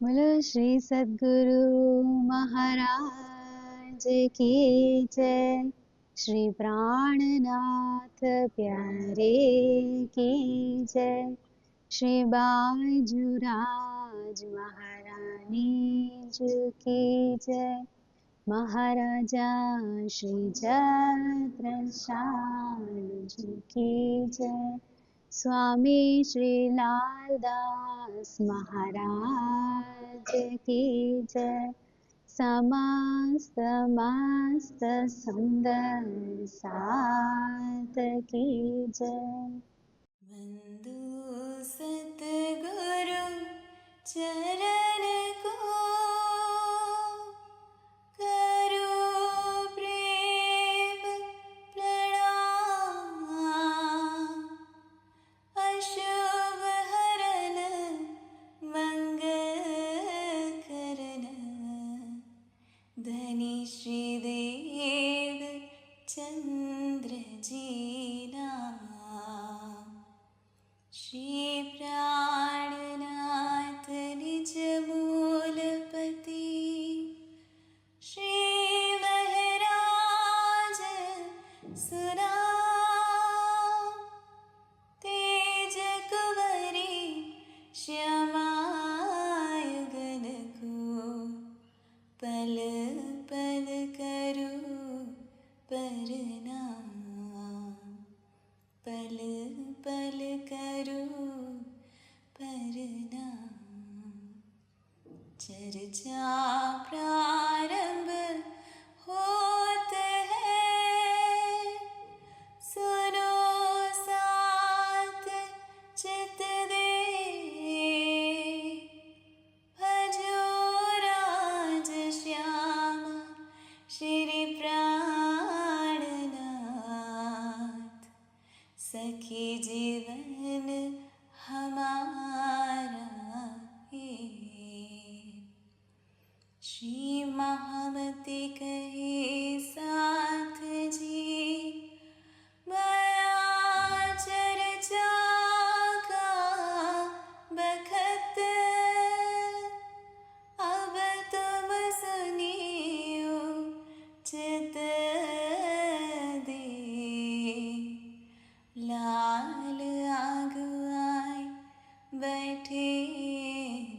बोलो श्री सद्गुरु महाराज की जय। श्री प्राणनाथ प्यारे की जय। श्री बाजूराज महारानी जी की जय। महाराजा श्री जयद्रथाल जी की जय। स्वामी श्री लालदास महाराज की जय। समस्त मस्त सुंदर सात की जय। वंदो सतगुरु चरण को, करो प्रेम प्रणाम। अशुभ हरन मंगल करन, धनी श्रीदेव चंद्र जीना। श्री प्राणनाथ निज मूलपति, श्री महराज सुनाम। तेज कुंवरी श्यामायुगन को, पल पल करो प्रणाम। पल पल करो प्रणाम। चर्चा प्रारंभ होत है, सुनो साथ चित दे। भजो राज श्याम श्री प्राणनाथ, सखी जीवन हमारा ये। श्री महामती कहे साथ जी, माया चर्चा का बखत। अब तुम सुनियो चित दे। लाल आगुआए बैठे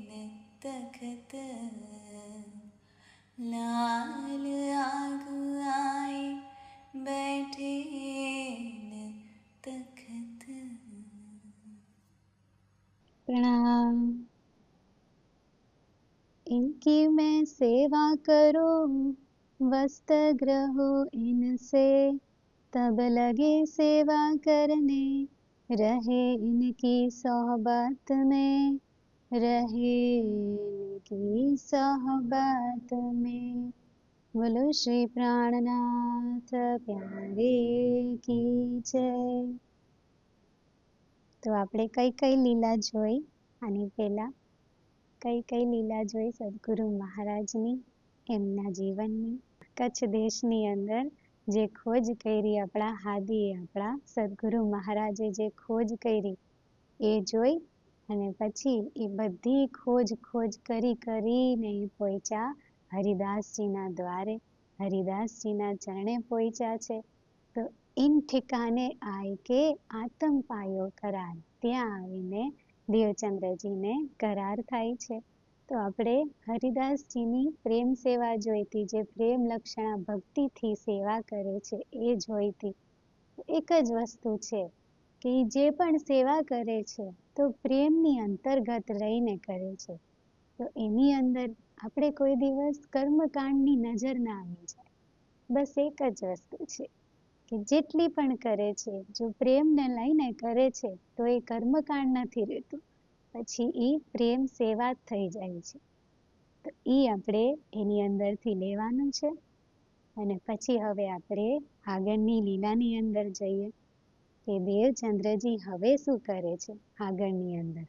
न तखत, लाल आगुआए बैठे न तखत। प्रणाम। इनकी मैं सेवा करूं, वस्त्र ग्रहो इनसे, तब लगे सेवा करने, रहे इनकी सोहबत में, रहे इनकी सोहबत में। बोलो श्री प्राणनाथ प्यारे की जय। તો આપણે કઈ કઈ લીલા જોઈ આની પહેલા? કઈ લીલા જોઈ સદગુરુ મહારાજની, એમના જીવનની? કચ્છ દેશની અંદર જે ખોજ કરી આપણા હાદીએ, આપણા સદગુરુ મહારાજે જે ખોજ કરી એ જોઈ અને પછી એ બધી ખોજ કરીને એ પહોંચ્યા હરિદાસજીના દ્વારે, હરિદાસજીના ચરણે પહોંચ્યા છે। તો इन ठिकाने आए के आत्म पायो करार, ત્યાં આવીને દેવચંદ્રજીને કરાર થાય છે। તો આપણે હરિદાસજીની પ્રેમ સેવા જોઈતી, જે પ્રેમ લક્ષણા ભક્તિથી સેવા કરે છે એ જોઈતી। એક જ વસ્તુ છે કે જે પણ સેવા કરે છે તો પ્રેમની અંતર્ગત રહીને કરે છે। તો એની અંદર આપણે કોઈ દિવસ કર્મકાંડની નજર ના આવી જાય। બસ એક જ વસ્તુ છે કે જેટલી પણ કરે છે જો પ્રેમને લઈને કરે છે તો એ કર્મકાંડ નથી રહેતું, પછી એ પ્રેમ સેવા જ થઈ જાય છે। તો એ આપણે એની અંદરથી લેવાનું છે। અને પછી હવે આપણે આગળની લીલાની અંદર જઈએ કે દેવચંદ્રજી હવે શું કરે છે આગળની અંદર।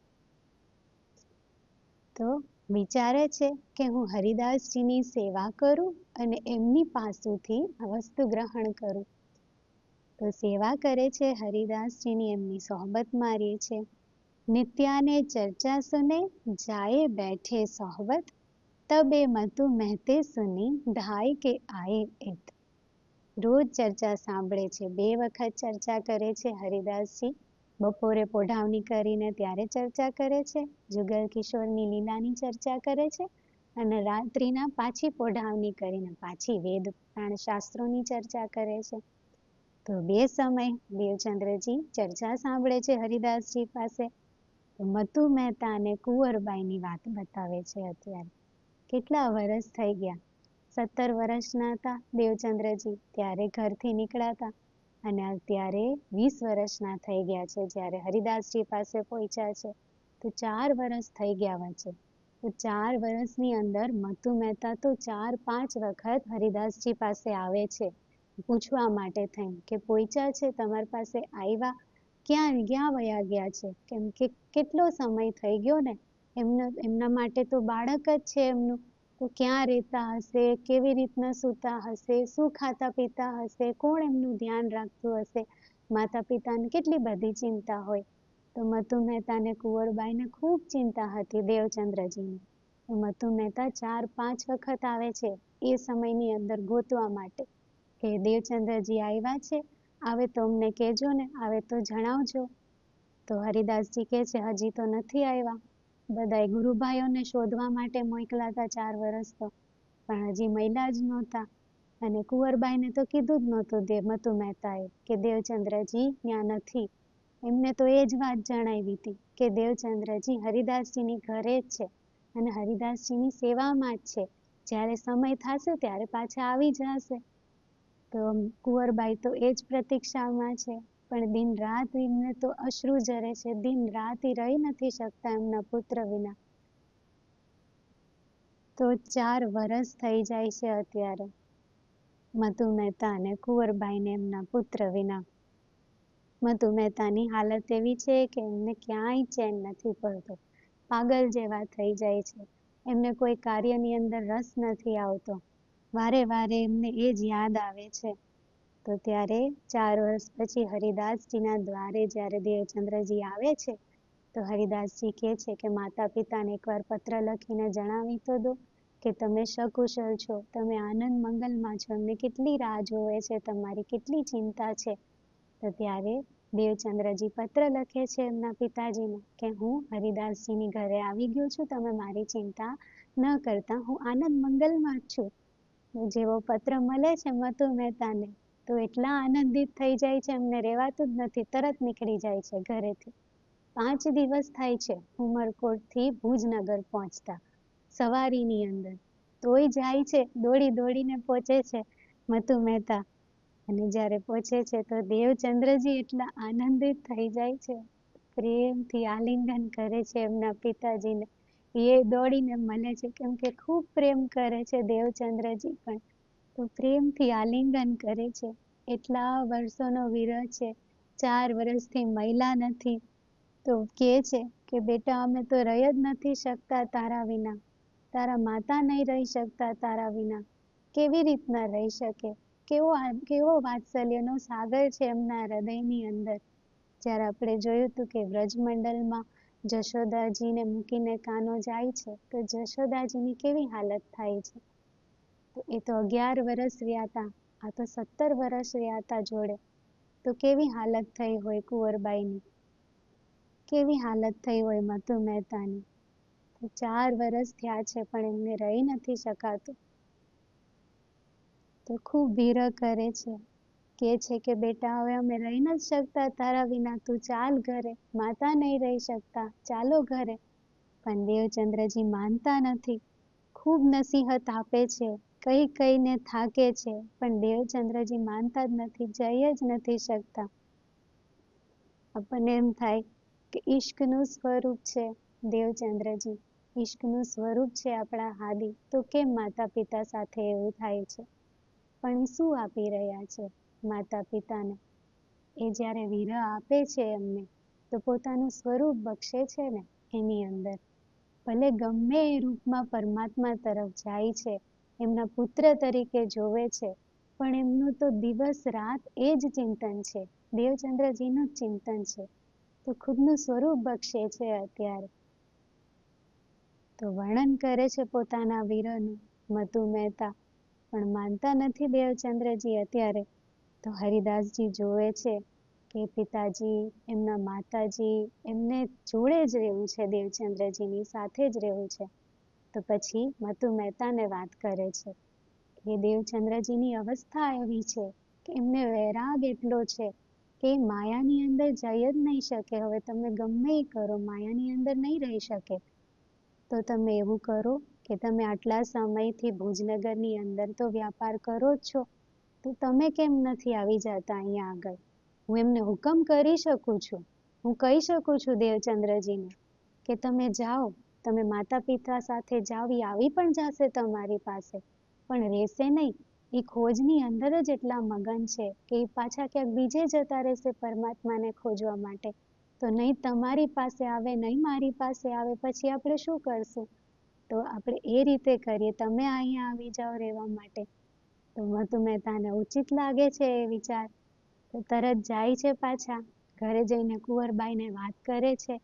તો વિચારે છે કે હું હરિદાસજીની સેવા કરું અને એમની પાસેથી વસ્તુ ગ્રહણ કરું। તો સેવા કરે છે હરિદાસજીની, એમની સોહબતમાં રહે છે। नित्याने चर्चा सुने जाए बैठे सोहबत तबे मतु महते सुनी ढाई के आए इत. રોજ ચર્ચા સાંભળે છે, 2 વખત ચર્ચા કરે છે હરિદાસજી. બપોરે પોઢાવણી કરીને ત્યારે ચર્ચા કરે છે, જુગલ કિશોરની લીલાની ચર્ચા કરે છે અને રાત્રિના પાછી પોઢાવણી કરીને પાછી વેદ પુરાણ શાસ્ત્રોની ચર્ચા કરે છે. તો 2 સમય દેવચંદ્રજી ચર્ચા સાંભળે છે હરિદાસજી પાસે. તો મતુ મહેતા અને કુંવરબાઈની વાત બતાવે છે. અત્યારે કેટલા વર્ષ થઈ ગયા? 17 વર્ષના હતા દેવચંદ્રજી ત્યારે ઘરથી નીકળ્યા હતા અને અત્યારે 20 વર્ષના થઈ ગયા છે જ્યારે હરિદાસજી પાસે પહોંચ્યા છે. તો 4 વર્ષ થઈ ગયા વચ્ચે. તો 4 વર્ષની અંદર મતુ મહેતા તો 4-5 વખત હરિદાસજી પાસે આવે છે પૂછવા માટે થઈને કે પહોંચ્યા છે, તમારી પાસે આવ્યા, ક્યાં વયા ગયા છે? કેમ કે કેટલો સમય થઈ ગયો ને, એમના માટે તો બાળક જ છે એમનું. તો ક્યાં રહેતા હશે, કેવી રીતના સૂતા હશે, શું ખાતા પીતા હશે, કોણ એમનું ધ્યાન રાખતું હશે? માતા પિતાને કેટલી બધી ચિંતા હોય. તો મતુ મહેતાને કુંવરબાઈને ખૂબ ચિંતા હતી દેવચંદ્રજીની. તો મતુ મહેતા 4-5 વખત આવે છે એ સમયની અંદર ગોતવા માટે કે દેવચંદ્રજી આવ્યા છે, આવે તો અમને કહેજો ને, આવે તો જણાવજો. તો હરિદાસજી કહે છે હજી તો નથી આવ્યા. બધાય ગુરુભાઈઓને શોધવા માટે મોકલા હતા 4 વર્ષ તો, પણ હજી મળ્યા જ નહોતા. અને કુંવરબાઈને તો કીધું જ નહોતું મતુ મહેતાએ કે દેવચંદ્રજી ત્યાં નથી. એમને તો એ જ વાત જણાવી હતી કે દેવચંદ્રજી હરિદાસજીની ઘરે જ છે અને હરિદાસજીની સેવામાં જ છે. જ્યારે સમય થશે ત્યારે પાછા આવી જશે. તો કુંવરબાઈ તો એ જ પ્રતીક્ષામાં છે. પણ દિન રાત એમને તો અશ્રુ ઝરે છે, દિન રાત રહી નથી શકતા એમના પુત્ર વિના. તો 4 વર્ષ થઈ જાય છે અત્યારે મતુ મહેતા અને કુંવરબાઈને એમના પુત્ર વિના. મતુ મહેતાની હાલત એવી છે કે એમને ક્યાંય ચેન નથી પડતો, પાગલ જેવા થઈ જાય છે. એમને કોઈ કાર્યની અંદર રસ નથી આવતો, વારે વારે એમને એ જ યાદ આવે છે. તો ત્યારે 4 વર્ષ પછી હરિદાસજીના દ્વારે જ્યારે દેવચંદ્રજી આવે છે તો હરિદાસજી કહે છે કે માતા પિતાને એકવાર પત્ર લખીને જણાવી તો દો કે તમે સકુશળ છો, તમે આનંદ મંગલમાં છો, એમને કેટલી રાહ જોવે છે, તમારી કેટલી ચિંતા છે. તો ત્યારે દેવચંદ્રજી પત્ર લખે છે એમના પિતાજીને કે હું હરિદાસજીની ઘરે આવી ગયો છું, તમે મારી ચિંતા ન કરતા, હું આનંદ મંગલમાં જ છું. જેવો પત્ર મળે છે મતુ મહેતાને તો એટલા આનંદિત થઈ જાય છે, એમને રહેવાતું જ નથી, તરત નીકળી જાય છે ઘરેથી. 5 દિવસ થાય છે ઉમરકોટથી ભુજનગર પહોંચતા સવારીની અંદર. તોય જાય છે, દોડી દોડીને પહોંચે છે મતુ મહેતા. અને જ્યારે પહોંચે છે તો દેવચંદ્રજી એટલા આનંદિત થઈ જાય છે, પ્રેમથી આલિંગન કરે છે એમના પિતાજીને. એ દોડીને મળે છે કેમ કે ખૂબ પ્રેમ કરે છે દેવચંદ્રજી પણ. તો પ્રેમથી આલિંગન કરે છે. એટલા વર્ષોનો વિરહ છે, 4 વર્ષથી મળ્યા નથી. તો કહે છે કે બેટા અમે તો રહી જ નથી શકતા તારા વિના, તારા માતા નહીં રહી શકતા તારા વિના. કેવી રીતના રહી શકે? કેવો વાત્સલ્યનો સાગર છે એમના હૃદયની અંદર. જ્યારે આપણે જોયું હતું કે વ્રજમંડલમાં જશોદાજીને મૂકીને કાનો જાય છે તો જશોદાજીની કેવી હાલત થાય છે. તો એ તો 11 વર્ષ રહ્યા હતા, આ તો 17 વર્ષ રહ્યા હતા જોડે. તો કેવી હાલત થઈ હોય કુંવરબાઈની, કેવી હાલત થઈ હોય મતુ મહેતાની. 4 વર્ષ થયા છે પણ એમને રહી નથી શકાતું. તો ખૂબ વિરહ કરે છે, કહે છે કે બેટા હવે અમે રહી નથી શકતા તારા વિના, તું ચાલ ઘરે, માતા નહીં રહી શકતા, ચાલો ઘરે. પણ દેવચંદ્રજી માનતા નથી, ખૂબ નસીહત આપે છે, કહીને થાકે છે, પણ દેવચંદ્રજી માનતા જ નથી, જઈ જ નથી શકતા. આપણને એમ થાય કે ઈશ્કનું સ્વરૂપ છે દેવચંદ્રજી, ઈશ્કનું સ્વરૂપ છે આપણા હાદી, તો કેમ માતા પિતા સાથે એવું થાય છે? પણ શું આપી રહ્યા છે માતા પિતાને? એ જ્યારે વિરહ આપે છે એમને તો પોતાનું સ્વરૂપ બક્ષે છે ને એની અંદર. ભલે ગમે એ રૂપમાં પરમાત્મા તરફ જાય છે, એમના પુત્ર તરીકે જોવે છે, પણ એમનું તો દિવસ રાત એ જ ચિંતન છે, દેવચંદ્રજીનું જ ચિંતન છે. તો તો ખુદનું સ્વરૂપ બક્ષે છે અત્યારે. તો વર્ણન કરે છે પોતાના વીરનું મતુ મહેતા, પણ માનતા નથી દેવચંદ્રજી અત્યારે. તો હરિદાસજી જોવે છે કે પિતાજી, એમના માતાજી, એમને જોડે જ રહેવું છે, દેવચંદ્રજીની સાથે જ રહેવું છે. તો પછી મતુ મહેતાને વાત કરે છે કે દેવચંદ્રજીની અવસ્થા એવી છે કે એમને વૈરાગ એટલો છે કે માયાની અંદર જઈ જ નહીં શકે. હવે તમે ગમે એ કરો, માયાની અંદર નહીં રહી શકે. તો તમે એવું કરો કે તમે આટલા સમયથી ભુજનગરની અંદર તો વ્યાપાર કરો જ છો, તો તમે કેમ નથી આવી જતા અહીંયા આગળ? હું એમને હુકમ કરી શકું છું, હું કહી શકું છું દેવચંદ્રજીને કે તમે જાઓ, તમે માતા પિતા સાથે જાઓ, એ આવી પણ જશે તમારી પાસે, પણ રહેશે નહીં. એ ખોજની અંદર જ એટલા મગન છે કે એ પાછા ક્યાંક બીજે જતા રહેશે પરમાત્માને ખોજવા માટે. તો નહીં તમારી પાસે આવે, નહીં મારી પાસે આવે, પછી આપણે શું કરશું? તો આપણે એ રીતે કરીએ, તમે અહીંયા આવી જાઓ રહેવા માટે. તો મતુ મહેતાને ઉચિત લાગે છે એ વિચાર. તો તરત જાય છે પાછા ઘરે, જઈને કુંવરબાઈને વાત કરે છે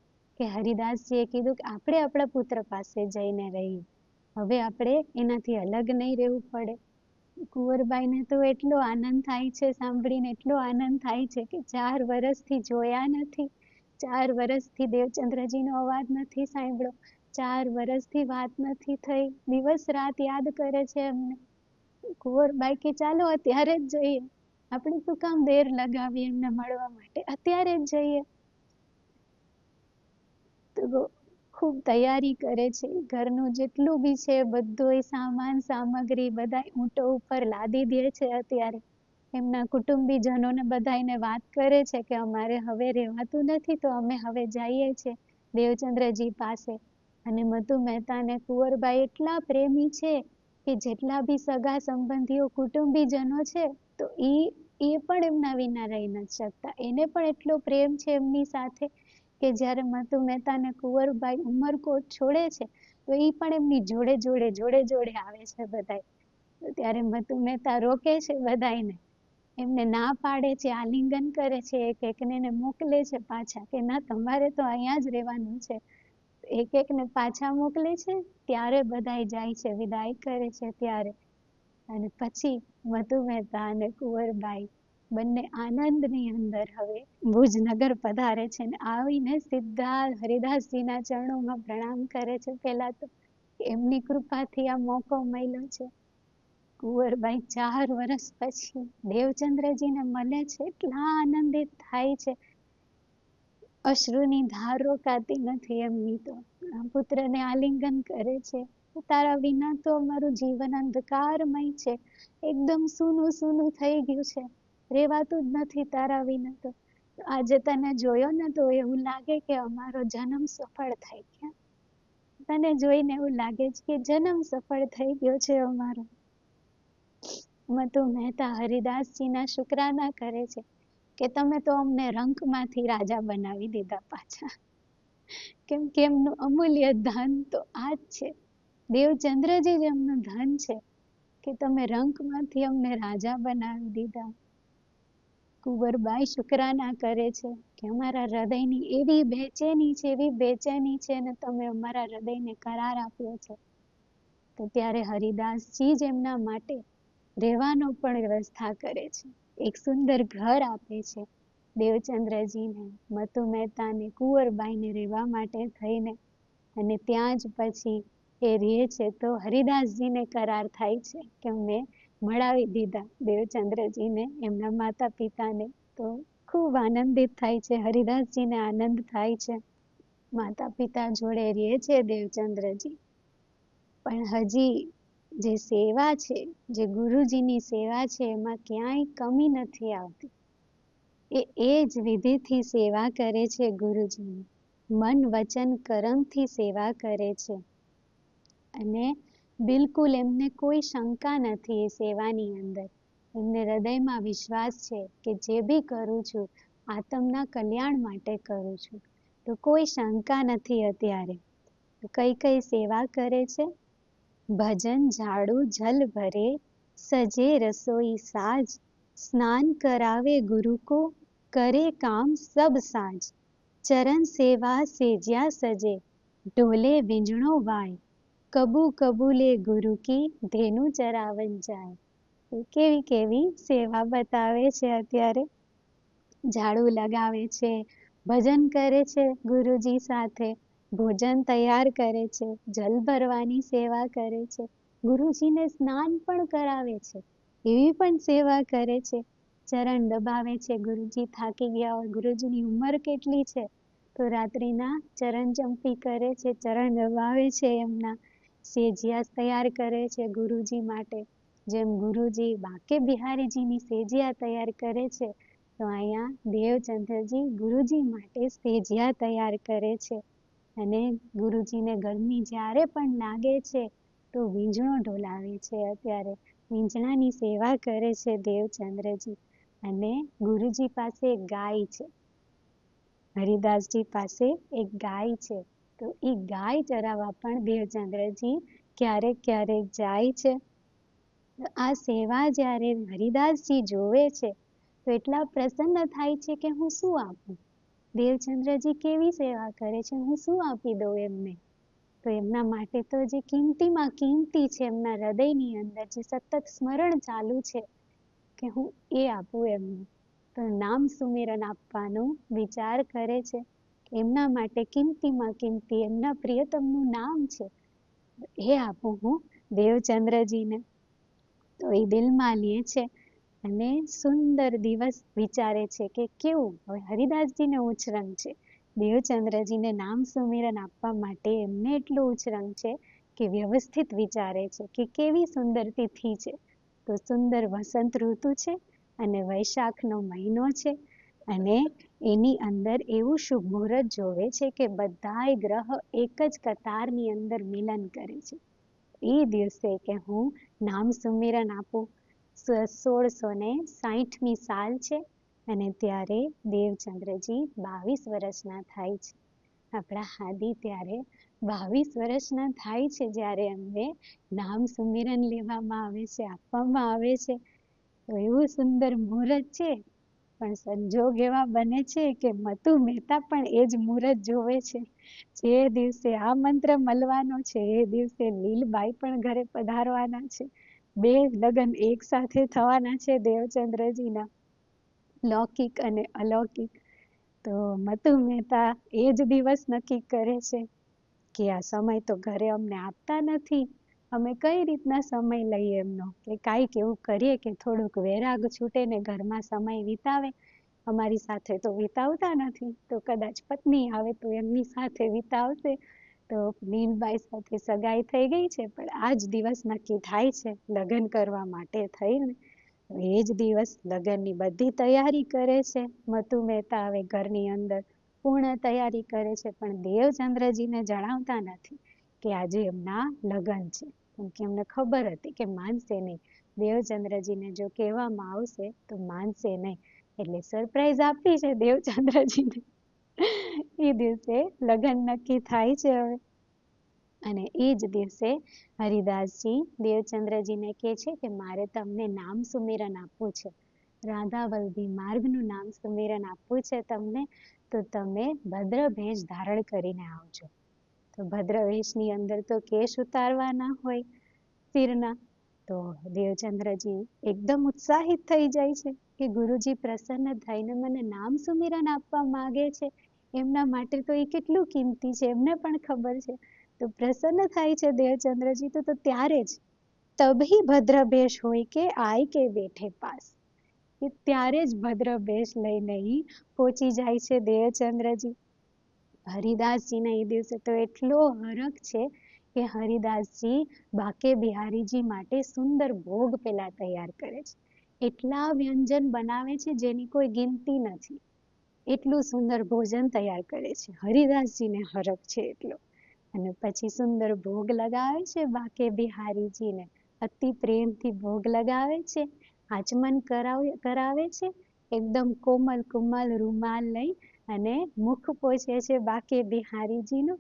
કે હરિદાસજીએ કીધું કે આપણે આપણા પુત્ર પાસે જઈને રહીએ, હવે આપણે એનાથી અલગ નહીં રહેવું પડે. કુંવરબાઈને તો એટલો આનંદ થાય છે સાંભળીને, એટલો આનંદ થાય છે કે 4 વર્ષથી જોયા નથી, 4 વર્ષથી દેવચંદ્રજીનો અવાજ નથી સાંભળ્યો, 4 વર્ષથી વાત નથી થઈ, દિવસ રાત યાદ કરે છે એમને. કુંવરબાઈ કે ચાલો અત્યારે જ જઈએ, આપણે શું કામ દેર લગાવીએ એમને મળવા માટે, અત્યારે જ જઈએ. તો ખૂબ તૈયારી કરે છે, ઘરનું જેટલું બી છે બધું સામાન સામગ્રી બધા ઊંટો ઉપર લાદી દે છે. અત્યારે એમના કુટુંબીજનોને બધાને વાત કરે છે કે અમારે હવે રહેવાતું નથી, તો અમે હવે જઈએ છીએ દેવચંદ્રજી પાસે. અને મતુ મહેતા અને કુંવરબાઈ એટલા પ્રેમી છે કે જેટલા બી સગા સંબંધીઓ કુટુંબીજનો છે, તો એ પણ એમના વિના રહી નથી શકતા. એને પણ એટલો પ્રેમ છે એમની સાથે કે જ્યારે મતુ મહેતા અને કુંવરબાઈ ઉમરકોટ છોડે છે, તો એ પણ એમની જોડે જોડે જોડે જોડે આવે છે બધાય. ત્યારે મતુ મહેતા રોકે છે બધાયને, એમને ના પાડે છે, આલિંગન કરે છે, એક એકને મોકલે છે પાછા કે ના તમારે તો અહીંયા જ રહેવાનું છે. એક એકને પાછા મોકલે છે, ત્યારે બધાય જાય છે, વિદાય કરે છે ત્યારે. અને પછી મતુ મહેતા અને કુંવરબાઈ બંને આનંદની અંદર હવે ભુજનગર પધારે છે ને આવીને સીધા હરિદાસજીના ચરણોમાં પ્રણામ કરે છે. પહેલા તો એમની કૃપાથી આ મોકો મળ્યો છે. કુંવરબાઈ 4 વર્ષ પછી દેવચંદ્રજીને મળે છે, એટલા આનંદિત થાય છે, અશ્રુની ધાર રોકાતી નથી એમની. તો પુત્રને આલિંગન કરે છે, તારા વિના તો અમારું જીવન અંધકારમય છે, એકદમ સૂનું સૂનું થઈ ગયું છે, રેવાતું જ નથી તારા વિના. તો આજે તને જોયો ને તો એવું લાગે કે અમારો જન્મ સફળ થઈ ગયો, તને જોઈને એવું લાગે છે કે જન્મ સફળ થઈ ગયો છે અમારો. મતુ મહેતા હરિદાસજીના શુકરાના કરે છે કે તમે તો અમને રંકમાંથી રાજા બનાવી દીધા પાછા, કેમ કે એમનું અમૂલ્ય ધન તો આ જ છે, દેવચંદ્રજી જ એમનું ધન છે કે તમે રંકમાંથી અમને રાજા બનાવી દીધા. કુંવરબાઈ શુકરાના કરે છે કે અમારા હૃદયની એવી બેચેની છે, એવી બેચેની છે, ને તમે અમારા હૃદયને કરાર આપ્યો છે. તો ત્યારે હરિદાસજી જ એમના માટે રહેવાનો પણ વ્યવસ્થા કરે છે, એક સુંદર ઘર આપે છે દેવચંદ્રજીને, મતુ મહેતાને, કુંવરબાઈને રહેવા માટે થઈને. અને ત્યાં જ પછી એ રહે છે. તો હરિદાસજીને કરાર થાય છે કે મેં મળાવી દીધા દેવચંદ્રજીને એમના માતા પિતાને. તો ખૂબ આનંદિત થાય છે, હરિદાસજીને આનંદ થાય છે. માતા પિતા જોડે રહે છે દેવચંદ્રજી, પણ હજી જે સેવા છે, જે ગુરુજીની સેવા છે, એમાં ક્યાંય કમી નથી આવતી. એ જ વિધિથી સેવા કરે છે ગુરુજીની, મન વચન કર્મથી સેવા કરે છે. અને બિલકુલ એમને કોઈ શંકા નથી એ સેવાની અંદર. એમને હૃદયમાં વિશ્વાસ છે કે જે બી કરું છું આત્મના કલ્યાણ માટે કરું છું, તો કોઈ શંકા નથી અત્યારે. કઈ કઈ સેવા કરે છે? ભજન ઝાડુ જલ ભરે, સજે રસોઈ સાજ, સ્નાન કરાવે ગુરુ કો, કરે કામ સબ સાજ. ચરણ સેવા સેજ્યા સજે, ઢોલે વીંજણો વાય, કબુ કબૂલે ગુરુ કી ધેનુ ચરાવન જાય. કેવી કેવી સેવા બતાવે છે. અત્યારે ઝાડુ લગાવે છે, ભજન કરે છે ગુરુજી સાથે, ભોજન તૈયાર કરે છે, જલ ભરવાની સેવા કરે છે, ગુરુજીને સ્નાન પણ કરાવે છે, એવી પણ સેવા કરે છે. ચરણ દબાવે છે, ગુરુજી થાકી ગયા હોય, ગુરુજીની ઉંમર કેટલી છે તો રાત્રિના ચરણ ચંપી કરે છે, ચરણ દબાવે છે, એમના સેજિયા તૈયાર કરે છે ગુરુજી માટે. જેમ ગુરુજી બાકે બિહારીજીની સેજિયા તૈયાર કરે છે, તો અહીંયા દેવચંદ્રજી ગુરુજી માટે સેજિયા તૈયાર કરે છે. અને ગુરુજીને ગરમી જ્યારે પણ લાગે છે તો વીંઝણો ઢોલાવે છે. અત્યારે વીંઝણાની સેવા કરે છે દેવચંદ્રજી. અને ગુરુજી પાસે એક ગાય છે, હરિદાસજી પાસે એક ગાય છે, તો એ ગાય ચરાવવા પણ દેવચંદ્રજી ક્યારેક ક્યારેક જાય છે. આ સેવા જ્યારે હરિદાસજી જોવે છે તો એટલા પ્રસન્ન થાય છે કે હું શું આપું, દેવચંદ્રજી કેવી સેવા કરે છે, હું શું આપી દઉં એમને. તો એમના માટે તો જે કિંમતીમાં કિંમતી છે, એમના હૃદયની અંદર જે સતત સ્મરણ ચાલુ છે કે હું એ આપું એમને. તો નામ સુમિરન આપવાનો વિચાર કરે છે. એમના માટે કિંમતીમાં કિંમતી એમના પ્રિયતમનું નામ છે, એ આપું હું દેવચંદ્રજીને. તો એ દિલમાં લે છે અને સુંદર દિવસ વિચારે છે કે કેવું હવે હરિદાસજીને ઉછરંગ છે, દેવચંદ્રજીને નામ સુમિરન આપવા માટે એમને એટલું ઉછરંગ છે કે વ્યવસ્થિત વિચારે છે કે કેવી સુંદર તિથિ છે. તો સુંદર વસંત ઋતુ છે અને વૈશાખનો મહિનો છે અને એની અંદર એવું શુભ મુહૂર્ત જોવે છે કે બધાય ગ્રહ એક જ કતારની અંદર મિલન કરે છે. એ દિવસે કે હું નામ સુમિરન આપું. 1660મી સાલ છે અને ત્યારે દેવચંદ્રજી 22 વર્ષના થાય છે. આપણા હાદી ત્યારે 22 વર્ષના થાય છે જ્યારે એમને નામ સુમિરન લેવામાં આવે છે, આપવામાં આવે છે. તો એવું સુંદર મુહૂર્ત છે, પણ સંજોગ એવા બને છે કે મતુ મહેતા પણ એ જ મુહૂર્ત જોવે છે. જે દિવસે આ મંત્ર મળવાનો છે એ દિવસે લીલબાઈ પણ ઘરે પધારવાના છે. બે લગ્ન એક સાથે થવાના છે દેવચંદ્રજીના, લૌકિક અને અલૌકિક. તો મતુ મહેતા એ જ દિવસ નક્કી કરે છે કે આ સમય તો ઘરે અમને આપતા નથી, અમે કઈ રીતના સમય લઈએ એમનો, કે કાંઈક એવું કરીએ કે થોડુંક વૈરાગ છૂટે ને ઘરમાં સમય વિતાવે. અમારી સાથે તો વિતાવતા નથી, તો કદાચ પત્ની આવે તો એમની સાથે વિતાવશે. તો લીલબાઈ સાથે સગાઈ થઈ ગઈ છે, પણ આ જ દિવસ નક્કી થાય છે લગ્ન કરવા માટે થઈને. એ જ દિવસ લગ્નની બધી તૈયારી કરે છે મતુ મહેતા. હવે ઘરની અંદર પૂર્ણ તૈયારી કરે છે, પણ દેવચંદ્રજીને જણાવતા નથી કે આજે એમના લગ્ન છે, કેમ કે એમને ખબર હતી કે માનશે નહીં. દેવચંદ્રજીને જો કહેવામાં આવશે તો માનશે નહીં, એટલે સરપ્રાઈઝ આપી છે દેવચંદ્રજીને. એ દિવસે લગ્ન નક્કી થાય છે હવે. અને એ જ દિવસે હરિદાસજી દેવચંદ્રજીને કહે છે કે મારે તમને નામ સુમિરન આપવું છે, રાધાવલ્લભી માર્ગનું નામ સુમિરન આપવું છે તમને, તો તમે ભદ્ર ભેષ ધારણ કરીને આવજો. તો ભદ્ર વેશની અંદર તો કેશ ઉતારવાના હોય શિરના. તો દેવચંદ્રજી એકદમ ઉત્સાહિત થઈ જાય છે કે ગુરુજી પ્રસન્ન થઈને મને નામ સુમિરન આપવા માંગે છે. એમના માટે તો એ કેટલું કિંમતી છે એમને પણ ખબર છે. તો પ્રસન્ન થાય છે દેવચંદ્રજી. તો ત્યારે જ તભી ભદ્ર ભેષ હોય કે આય કે બેઠે પાસ, કે ત્યારે જ ભદ્ર ભેષ લઈને પહોંચી જાય છે દેવચંદ્રજી. હરિદાસજીના એ દિવસે તો એટલો હરખ છે કે હરિદાસજી બાકે બિહારીજી માટે સુંદર ભોગ પેલા તૈયાર કરે છે. એટલા વ્યંજન બનાવે છે જેની કોઈ ગિનતી નથી, એટલું સુંદર ભોજન તૈયાર કરે છે. હરિદાસજીને હરખ છે એટલો. અને પછી સુંદર ભોગ લગાવે છે બાકે બિહારીજીને, અતિ પ્રેમથી ભોગ લગાવે છે, આચમન કરાવે છે. એકદમ કોમલ કોમલ રૂમાલ લઈ અને મુખ પોછે છે બાકે બિહારીજીનું.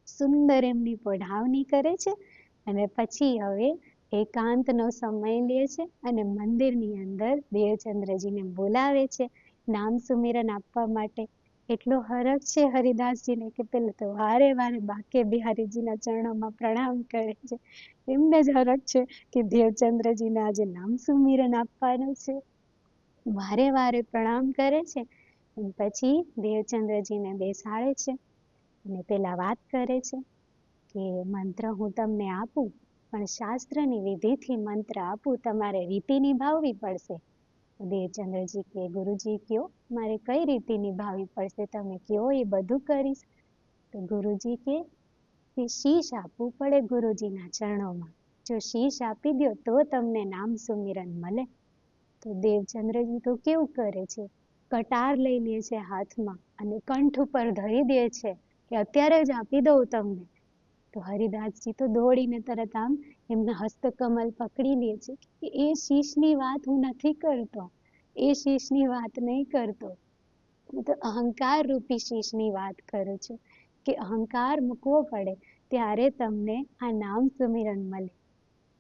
સુંદર એમની પોઢાવણી કરે છે અને પછી હવે એકાંતનો સમય લે છે અને મંદિરની અંદર દેવચંદ્રજીને બોલાવે છે નામ સુમિરન આપવા માટે. એટલો હરખ છે હરિદાસજીને કે પેલા તો વારે વારે બાકે બિહારીજીના ચરણોમાં પ્રણામ કરે છે. એમને જ હરખ છે કે દેવચંદ્રજીને આજે નામ સુમિરન આપવાનું છે. વારે વારે પ્રણામ કરે છે. પછી દેવચંદ્રજીને બેસાડે છે અને પેલા વાત કરે છે કે મંત્ર હું તમને આપું, પણ શાસ્ત્રની વિધિથી મંત્ર આપું, તમારે રીતિ નિભાવવી પડશે. દેવચંદ્રજી કે ગુરુજી કયો, મારે કઈ રીતિ નિભાવવી પડશે, તમે કયો એ બધું કરીશ. તો ગુરુજી કે શીશ આપવું પડે ગુરુજીના ચરણોમાં. જો શીશ આપી દો તો તમને નામ સુમિરન મળે. તો દેવચંદ્રજી તો કેવું કરે છે, કટાર લઈ લે છે હાથમાં અને કંઠ ઉપર ધરી દે છે કે અત્યારે જ આપી દઉં તમને. તો હરિદાસજી તો દોડીને તરત આમ એમના હસ્તકમલ પકડી લે છે કે એ શીશની વાત હું નથી કરતો, એ શીશની વાત નહીં કરતો, હું તો અહંકાર રૂપી શીશની વાત કરું છું કે અહંકાર મૂકવો પડે ત્યારે તમને આ નામ સુમિરન મળે.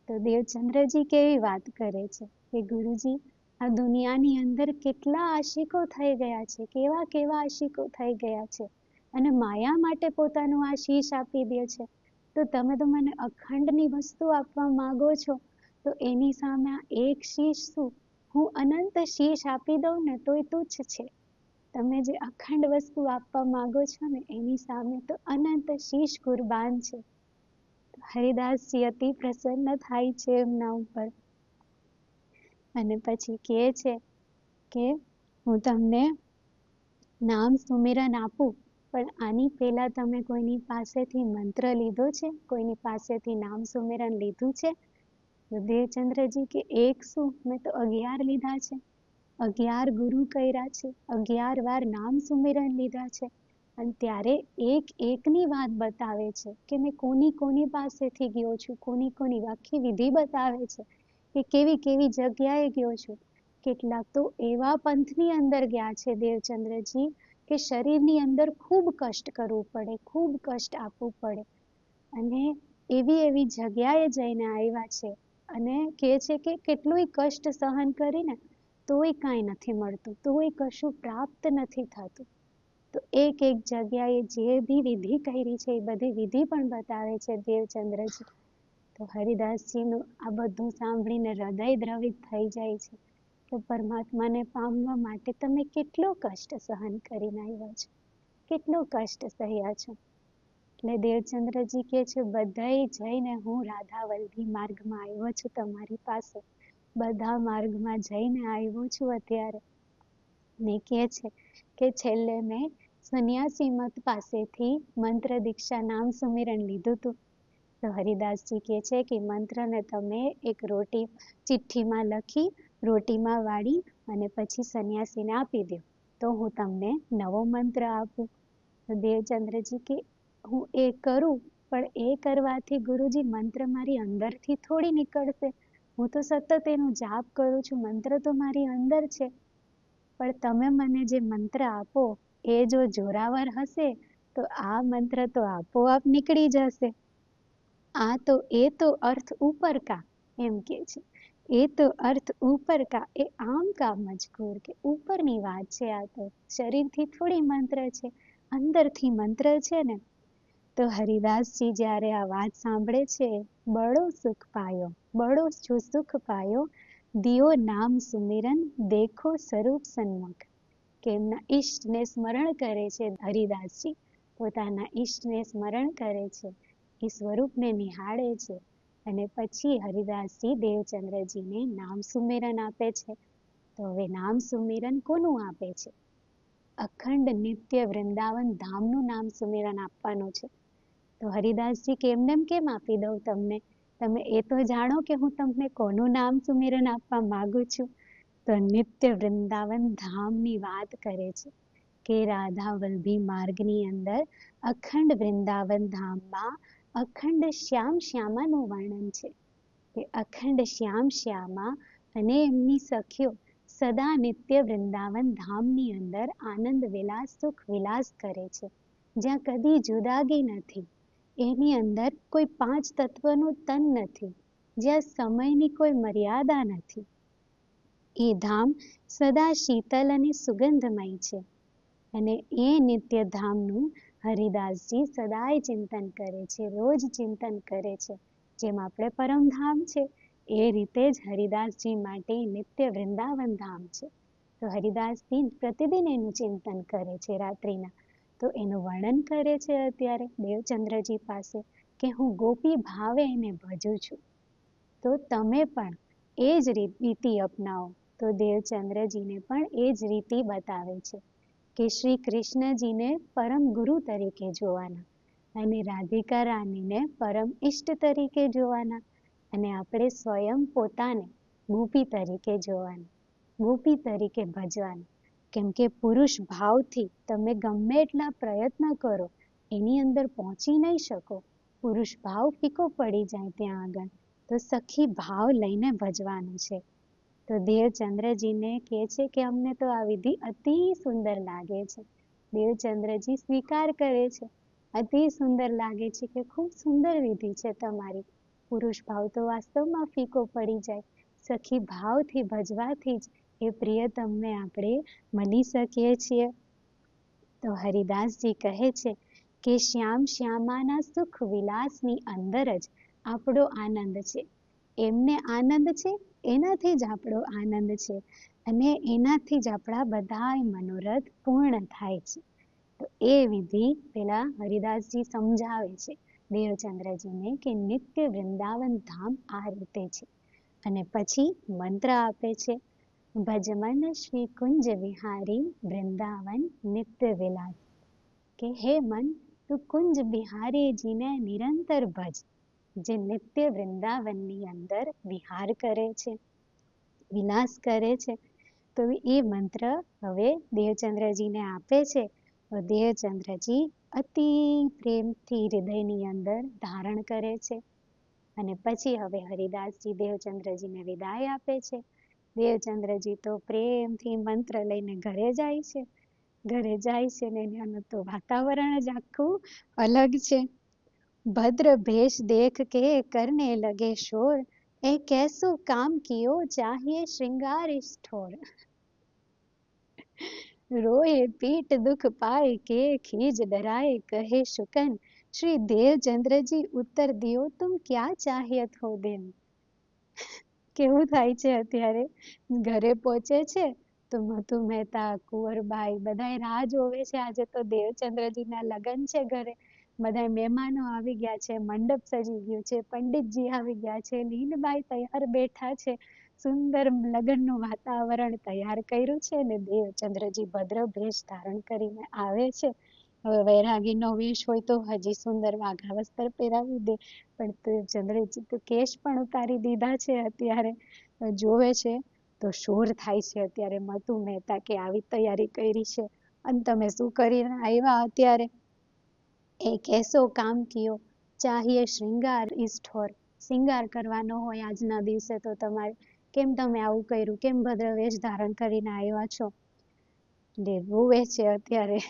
તો દેવચંદ્રજી કેવી વાત કરે છે કે ગુરુજી, આ દુનિયાની અંદર કેટલા આશિકો થઈ ગયા છે, કેવા કેવા આશિકો થઈ ગયા છે અને માયા માટે પોતાનું આ શીશ આપી દે છે. તો તમે તો મને અખંડની વસ્તુ આપવા માંગો છો, તો એની સામે આ એક શીશ શું, હું અનંત શીશ આપી દઉં ને તોય તુચ્છ છે. તમે જે અખંડ વસ્તુ આપવા માંગો છો ને એની સામે તો અનંત શીશ કુરબાન છે. હરિદાસજી અતિ પ્રસન્ન થાય છે એમના ઉપર અને પછી કહે છે કે હું તમને નામ સુમિરન આપું, પણ આની પહેલા તમે કોઈની પાસેથી મંત્ર લીધો છે, કોઈની પાસેથી નામ સુમિરન લીધું છે? તો દેવચંદ્રજી કે એક શું, મેં તો 11 લીધા છે, 11 ગુરુ કર્યા છે, 11 વાર નામ સુમિરન લીધા છે. અને ત્યારે એક એકની વાત બતાવે છે કે મેં કોની પાસેથી ગયો છું, કોની આખી વિધિ બતાવે છે કે કેવી કેવી જગ્યાએ ગયો છું. કેટલાક તો એવા પંથની અંદર ગયા છે દેવચંદ્રજી કે શરીરની અંદર ખૂબ કષ્ટ કરવું પડે, ખૂબ કષ્ટ આપવું પડે અને એવી જગ્યાએ જઈને આવ્યા છે અને કહે છે કે કેટલુંય કષ્ટ સહન કરીને તોય કાંઈ નથી મળતું, તોય કશું પ્રાપ્ત નથી થતું. તો એક જગ્યાએ જે બી વિધિ કરી છે એ બધી વિધિ પણ બતાવે છે દેવચંદ્રજી. તો હરિદાસજીનું આ બધું સાંભળીને હૃદય દ્રવિત થઈ જાય છે કે પરમાત્માને પામવા માટે તમે કેટલો કષ્ટ સહન કરીને આવ્યા છો, કેટલો કષ્ટ સહ્યા છો. એટલે દેવચંદ્રજી કહે છે બધાય જઈને હું રાધા વલ્લભી માર્ગમાં આવ્યો છું તમારી પાસે, બધા માર્ગમાં જઈને આવ્યો છું અત્યારે. ને કહે છે કે છેલ્લે મેં સંન્યાસી મત પાસેથી મંત્ર દીક્ષા નામ સુમિરન લીધું હતું. તો હરિદાસજી કહે છે કે મંત્રને તમે એક ચિઠ્ઠીમાં લખી રોટીમાં વાળી અને પછી સંન્યાસીને આપી દો, તો હું તમને નવો મંત્ર આપું. તો દેવચંદ્રજી કે હું એ કરું, પણ એ કરવાથી ગુરુજી મંત્ર મારી અંદરથી થોડી નીકળશે, હું તો સતત એનો જાપ કરું છું, મંત્ર તો મારી અંદર છે, પણ તમે મને જે મંત્ર આપો એ જો જોરાવર હશે તો આ મંત્ર તો આપોઆપ નીકળી જશે. એ તો અર્થ ઉપર કા, એમ કે છે, એ તો અર્થ ઉપર કા, એ આમ કા મજકૂર, કે ઉપરની વાત છે, આ તો શરીરથી થોડી મંત્ર છે, અંદરથી મંત્ર છે ને. તો હરિદાસજી જ્યારે આ વાત સાંભળે છે, બડો સુખ પાયો, બડો સુખ પાયો, દિયો નામ સુમિરન, દેખો સ્વરૂપ સન્મુખ. કે એમના ઈષ્ટને સ્મરણ કરે છે હરિદાસજી, પોતાના ઈષ્ટને સ્મરણ કરે છે, એ સ્વરૂપને નિહાળે છે અને પછી હરિદાસજી દેવચંદ્રજીને નામ સુમિરન આપે છે. તો હવે નામ સુમિરન કોનું આપે છે? અખંડ નિત્ય વૃંદાવન ધામનું નામ સુમિરન આપવાનું છે. તો હરિદાસજી કે એમને કેમ આપી દઉં તમને, તમે એ તો જાણો કે હું તમને કોનું નામ સુમિરન આપવા માંગુ છું. તો નિત્ય વૃંદાવન ધામની વાત કરે છે કે રાધા વલ્લભી માર્ગની અંદર અખંડ વૃંદાવન ધામમાં અખંડ શ્યામાનું વર્ણન છે કે અખંડ શ્યામા અને એમની સખીઓ સદા નિત્ય વૃંદાવન ધામની અંદર આનંદ વિલાસ સુખ વિલાસ કરે છે, જ્યાં કદી જુદાગી નથી, એની અંદર કોઈ 5 તત્વનું તન નથી, જ્યાં સમયની કોઈ મર્યાદા નથી. એ ધામ સદા શીતલ અને સુગંધમય છે. અને એ નિત્ય ધામનું હરિદાસજી સદાય ચિંતન કરે છે, રોજ ચિંતન કરે છે. જેમ આપણે પરમધામ છે એ રીતે જ હરિદાસજી માટે નિત્ય વૃંદાવન ધામ છે. તો હરિદાસજી પ્રતિદિન એનું ચિંતન કરે છે રાત્રિના. તો એનું વર્ણન કરે છે અત્યારે દેવચંદ્રજી પાસે કે હું ગોપી ભાવે એને ભજું છું. તો તમે પણ એ જ રીતિ અપનાવો. તો દેવચંદ્રજીને પણ એ જ રીતિ બતાવે છે કે શ્રી કૃષ્ણજીને પરમ ગુરુ તરીકે જોવાના અને રાધિકા રાણીને પરમ ઈષ્ટ તરીકે જોવાના અને આપણે સ્વયં પોતાને ગોપી તરીકે જોવાના, ગોપી તરીકે ભજવાના. કેમ કે પુરુષ ભાવથી તમે ગમે એટલા પ્રયત્ન કરો એની અંદર પહોંચી નહીં શકો. પુરુષ ભાવ ફીકો પડી જાય ત્યાં આગળ. તો સખી ભાવ લઈને ભજવાનું છે. તો દેવચંદ્રજીને કહે છે કે અમને તો આ વિધિ અતિ સુંદર લાગે છે. દેવચંદ્રજી સ્વીકાર કરે છે, અતિ સુંદર લાગે છે કે ખૂબ સુંદર વિધિ છે તમારી. પુરુષ ભાવ તો વાસ્તવમાં ફીકો પડી જાય. સખી ભાવથી ભજવાથી જ એ પ્રિયતમને આપણે મળી શકીએ છીએ. તો હરિદાસજી કહે છે કે શ્યામ શ્યામાના સુખ વિલાસની અંદર જ આપણો આનંદ છે. એમને આનંદ છે, એનાથી જ આપણો આનંદ છે અને એનાથી જ આપણા બધા મનોરથ પૂર્ણ થાય છે. તો એ વિધિ પેલા હરિદાસજી સમજાવે છે દેવચંદ્રજીને કે નિત્ય વૃંદાવન ધામ આ રીતે છે. અને પછી મંત્ર આપે છે, ભજમન શ્રી કુંજ વિહારી વૃંદાવન નિત્ય વિલાસ. કે હે મન, તું કુંજ બિહારીજીને નિરંતર ભજ, જે નિત્ય વૃંદાવનની અંદર વિહાર કરે છે, વિલાસ કરે છે. તો એ મંત્ર હવે દેવચંદ્રજીને આપે છે. તો દેવચંદ્રજી અતિ પ્રેમથી હૃદયની અંદર ધારણ કરે છે. અને પછી હવે હરિદાસજી દેવચંદ્રજીને વિદાય આપે છે. દેવચંદ્રજી તો પ્રેમથી મંત્ર લઈને ઘરે જાય છે. ઘરે જાય છે ને એનું તો વાતાવરણ જ આખું અલગ છે. ભદ્ર ભેષ દેખ કે કરને લગે શોર, એ कैसो काम कियो चाहिए श्रृंगार इस ठोर. रोए पीठ दुख पाए के खीज डराए कहे शुकन, श्री देवचंद्र जी उत्तर दियो तुम क्या चाहिए हो दिन. કેવું થાય છે અત્યારે ઘરે પહોંચે છે તો મધુ મહેતા, કુંવરબાઈ બધાય રાહ જોવે છે. આજે તો દેવચંદ્રજીના લગ્ન છે, ઘરે બધા મહેમાનો આવી ગયા છે, મંડપ સજી ગયું છે, પંડિતજી આવી ગયા છે, લીલબાઈ તૈયાર બેઠા છે, સુંદર લગ્નનું વાતાવરણ તૈયાર કર્યું છે ને દેવચંદ્રજી ભદ્ર ભેષ ધારણ કરીને આવે છે. હવે વૈરાગીનો વેશ હોય તો હજી સુંદર વાઘા વસ્ત્ર પહેરાવી દે, પણ દેવચંદ્રજી તો કેશ પણ ઉતારી દીધા છે. અત્યારે જોવે છે તો શોર થાય છે અત્યારે મધુ મહેતા કે આવી તૈયારી કરી છે અને તમે શું કરીને આવ્યા અત્યારે. એ કેસો કામ કિયો ચાહીએ શ્રૃંગાર ઇસ ઠોર. શૃંગાર કરવાનો હોય આજના દિવસે તો તમારે, કેમ તમે આવું કર્યું, કેમ ભદ્ર વેશ ધારણ કરીને આવ્યા છો. રોવે છે અત્યારે.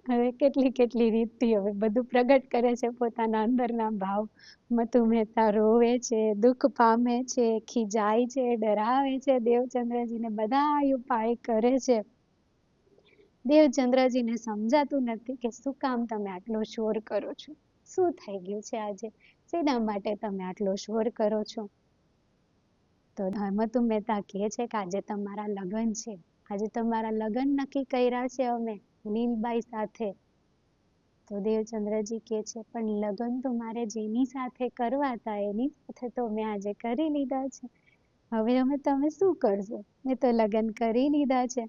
હવે કેટલી કેટલી રીતથી હવે બધું પ્રગટ કરે છે પોતાના અંદરના ભાવ. મધુ મહેતા રોવે છે, દુઃખ પામે છે, ખીજાય છે, ડરાવે છે દેવચંદ્રજીને, બધા ઉપાય કરે છે. દેવચંદ્રજીને સમજાતું નથી કે શું કામ તમે આટલો શોર કરો છો, શું થઈ ગયું છે આજે, શેના માટે તમે આટલો શોર કરો છો. તો મધુ મહેતા કહે છે કે આજે તમારા લગ્ન છે, આજે તમારા લગ્ન નક્કી કર્યા છે અમે લીલબાઈ સાથે. તો દેવચંદ્રજી કહે છે પણ લગ્ન તો મારે જેની સાથે કરવા હતા એની સાથે તો મેં આજે કરી લીધા છે. હવે તમે શું કરશો, મેં તો લગ્ન કરી લીધા છે.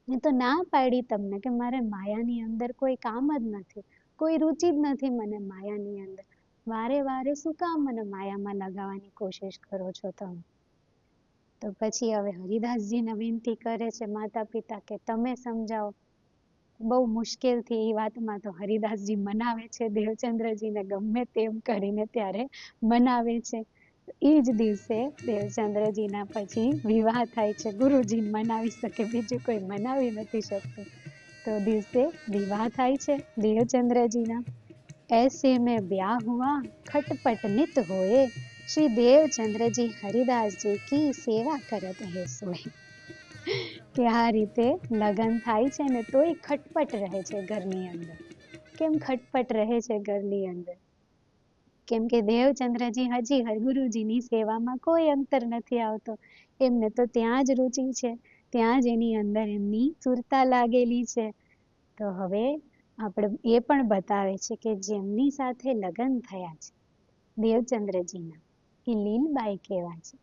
મેં તો ના પાડી તમને કે મારે માયાની અંદર કોઈ કામ જ નથી, કોઈ રુચિ જ નથી મને માયાની અંદર. વારે વારે શું કામ મને માયામાં લગાવવાની કોશિશ કરો છો તમે. તો પછી હવે હરિદાસજીને વિનંતી કરે છે માતા પિતા કે તમે સમજાવો. બહુ મુશ્કેલથી એ વાતમાં તો હરિદાસજી મનાવે છે દેવચંદ્રજીને, ગમે તેમ કરીને ત્યારે મનાવે છે. એ જ દિવસે દેવચંદ્રજીના પછી વિવાહ થાય છે. ગુરુજીને મનાવી શકે, બીજું કોઈ મનાવી નથી શકતું. તો દિવસે વિવાહ થાય છે દેવચંદ્રજીના. ऐसे में ब्याह हुआ खटपट नित होए, श्री देवचंद्र जी हरिदास जी की सेवा करत है सोए. કે આ રીતે લગ્ન થાય છે ને તોય ખટપટ રહે છે ઘરની અંદર. કેમ ખટપટ રહે છે ઘરની અંદર? કેમ કે દેવચંદ્રજી હજી ગુરુજીની સેવામાં કોઈ અંતર નથી આવતો. એમને તો ત્યાં જ રુચિ છે, ત્યાં જ એની અંદર એમની સુરતા લાગેલી છે. તો હવે આપણે એ પણ બતાવે છે કે જેમની સાથે લગ્ન થયા છે દેવચંદ્રજીના, એ લીલબાઈ કેવા છે.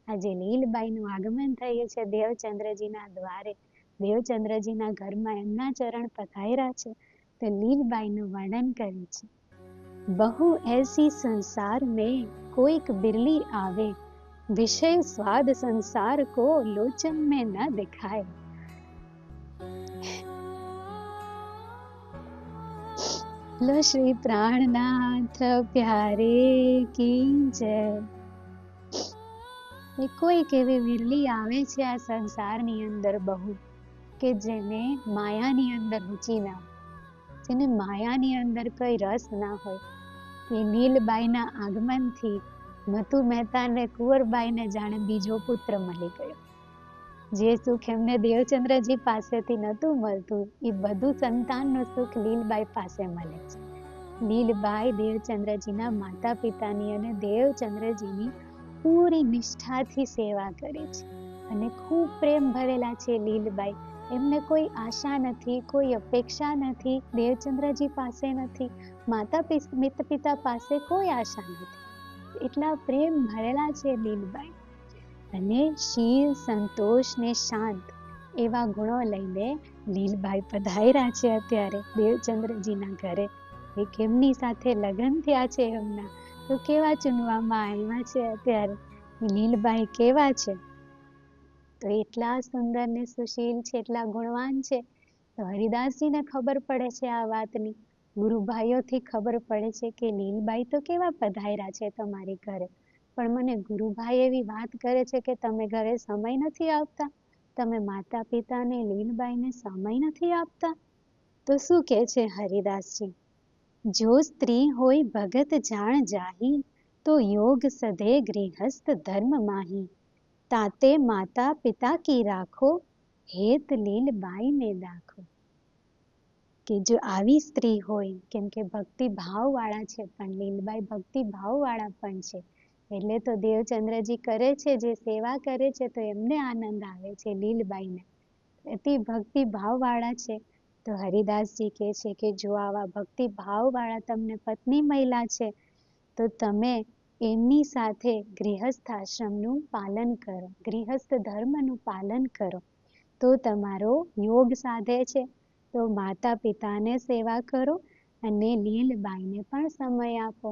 આજે લીલબાઈનું આગમન થયું છે દેવચંદ્રજીના દ્વારે, દેવચંદ્રજીના ઘરમાં એમના ચરણ પધાર્યા છે. તો લીલબાઈનું વર્ણન કર્યું છે, બહુ ऐसी संसार में कोई बिरली आवे, विषय स्वाद संसार को लोचन में न दिखाए. લો શ્રી પ્રાણનાથ પ્યારે કી જય. એ કોઈક એવી વિરલી આવે છે આ સંસારની અંદર બહુ, કે જેને માયાની અંદર રુચિ ના હોય, જેને માયાની અંદર કઈ રસ ના હોય. કે લીલબાઈના આગમનથી મતુ મહેતાને કુંવરબાઈને જાણે બીજો પુત્ર મળી ગયો. જે સુખ એમને દેવચંદ્રજી પાસેથી નહોતું મળતું, એ બધું સંતાનનું સુખ લીલબાઈ પાસે મળે છે. લીલબાઈ દેવચંદ્રજીના માતા પિતાની અને દેવચંદ્રજીની પૂરી નિષ્ઠાથી સેવા કરે છે અને ખૂબ પ્રેમ ભરેલા છે લીલબાઈ. એમને કોઈ આશા નથી, કોઈ અપેક્ષા નથી, દેવચંદ્રજી પાસે નથી, માતા પિતા પાસે કોઈ આશા નથી. એટલા પ્રેમ ભરેલા છે લીલબાઈ. અને શીલ, સંતોષ ને શાંત એવા ગુણો લઈને લીલબાઈ પધાર્યા છે અત્યારે દેવચંદ્રજીના ઘરે. એક એમની સાથે લગ્ન થયા છે એમના, તો કેવા ચૂનવામાં આવ્યા છે અત્યારે. લીલબાઈ કેવા છે? તો એટલા સુંદર ને સુશીલ છે, એટલા ગુણવાન છે. તો હરિદાસજીને ખબર પડે છે આ વાતની, ગુરુભાઈઓથી ખબર પડે છે કે લીલબાઈ તો કેવા પધાર્યા છે તમારી ઘરે. પણ મને ગુરુભાઈ એવી વાત કરે છે કે તમે ઘરે સમય નથી આપતા, તમે માતા પિતાને લીલબાઈને સમય નથી આપતા. તો શું કહે છે હરિદાસજી? જો સ્ત્રી હોય ભગત જાણ જાહી, તો યોગ સધે ગૃહસ્થ ધર્મ માહી. તાતે માતા પિતા કી રાખો, હેત લીલબાઈ ને દાખો. કે જો આવી સ્ત્રી હોય, કેમ કે ભક્તિ ભાવ વાળા છે, પણ લીલબાઈ ભક્તિ ભાવ વાળા પણ છે. એટલે તો દેવચંદ્રજી કરે છે, જે સેવા કરે છે તો એમને આનંદ આવે છે લીલબાઈને. અતિ ભક્તિ ભાવ વાળા છે. તો હરિદાસજી કહે છે કે જો આવા ભક્તિ ભાવ વાળા તમને પત્ની મહિલા છે, તો તમે એમની સાથે ગૃહસ્થ આશ્રમનું પાલન કરો, ગૃહસ્થ ધર્મનું પાલન કરો, તો તમારો યોગ સાધે છે. તો માતા પિતાને સેવા કરો અને લીલબાઈને પણ સમય આપો.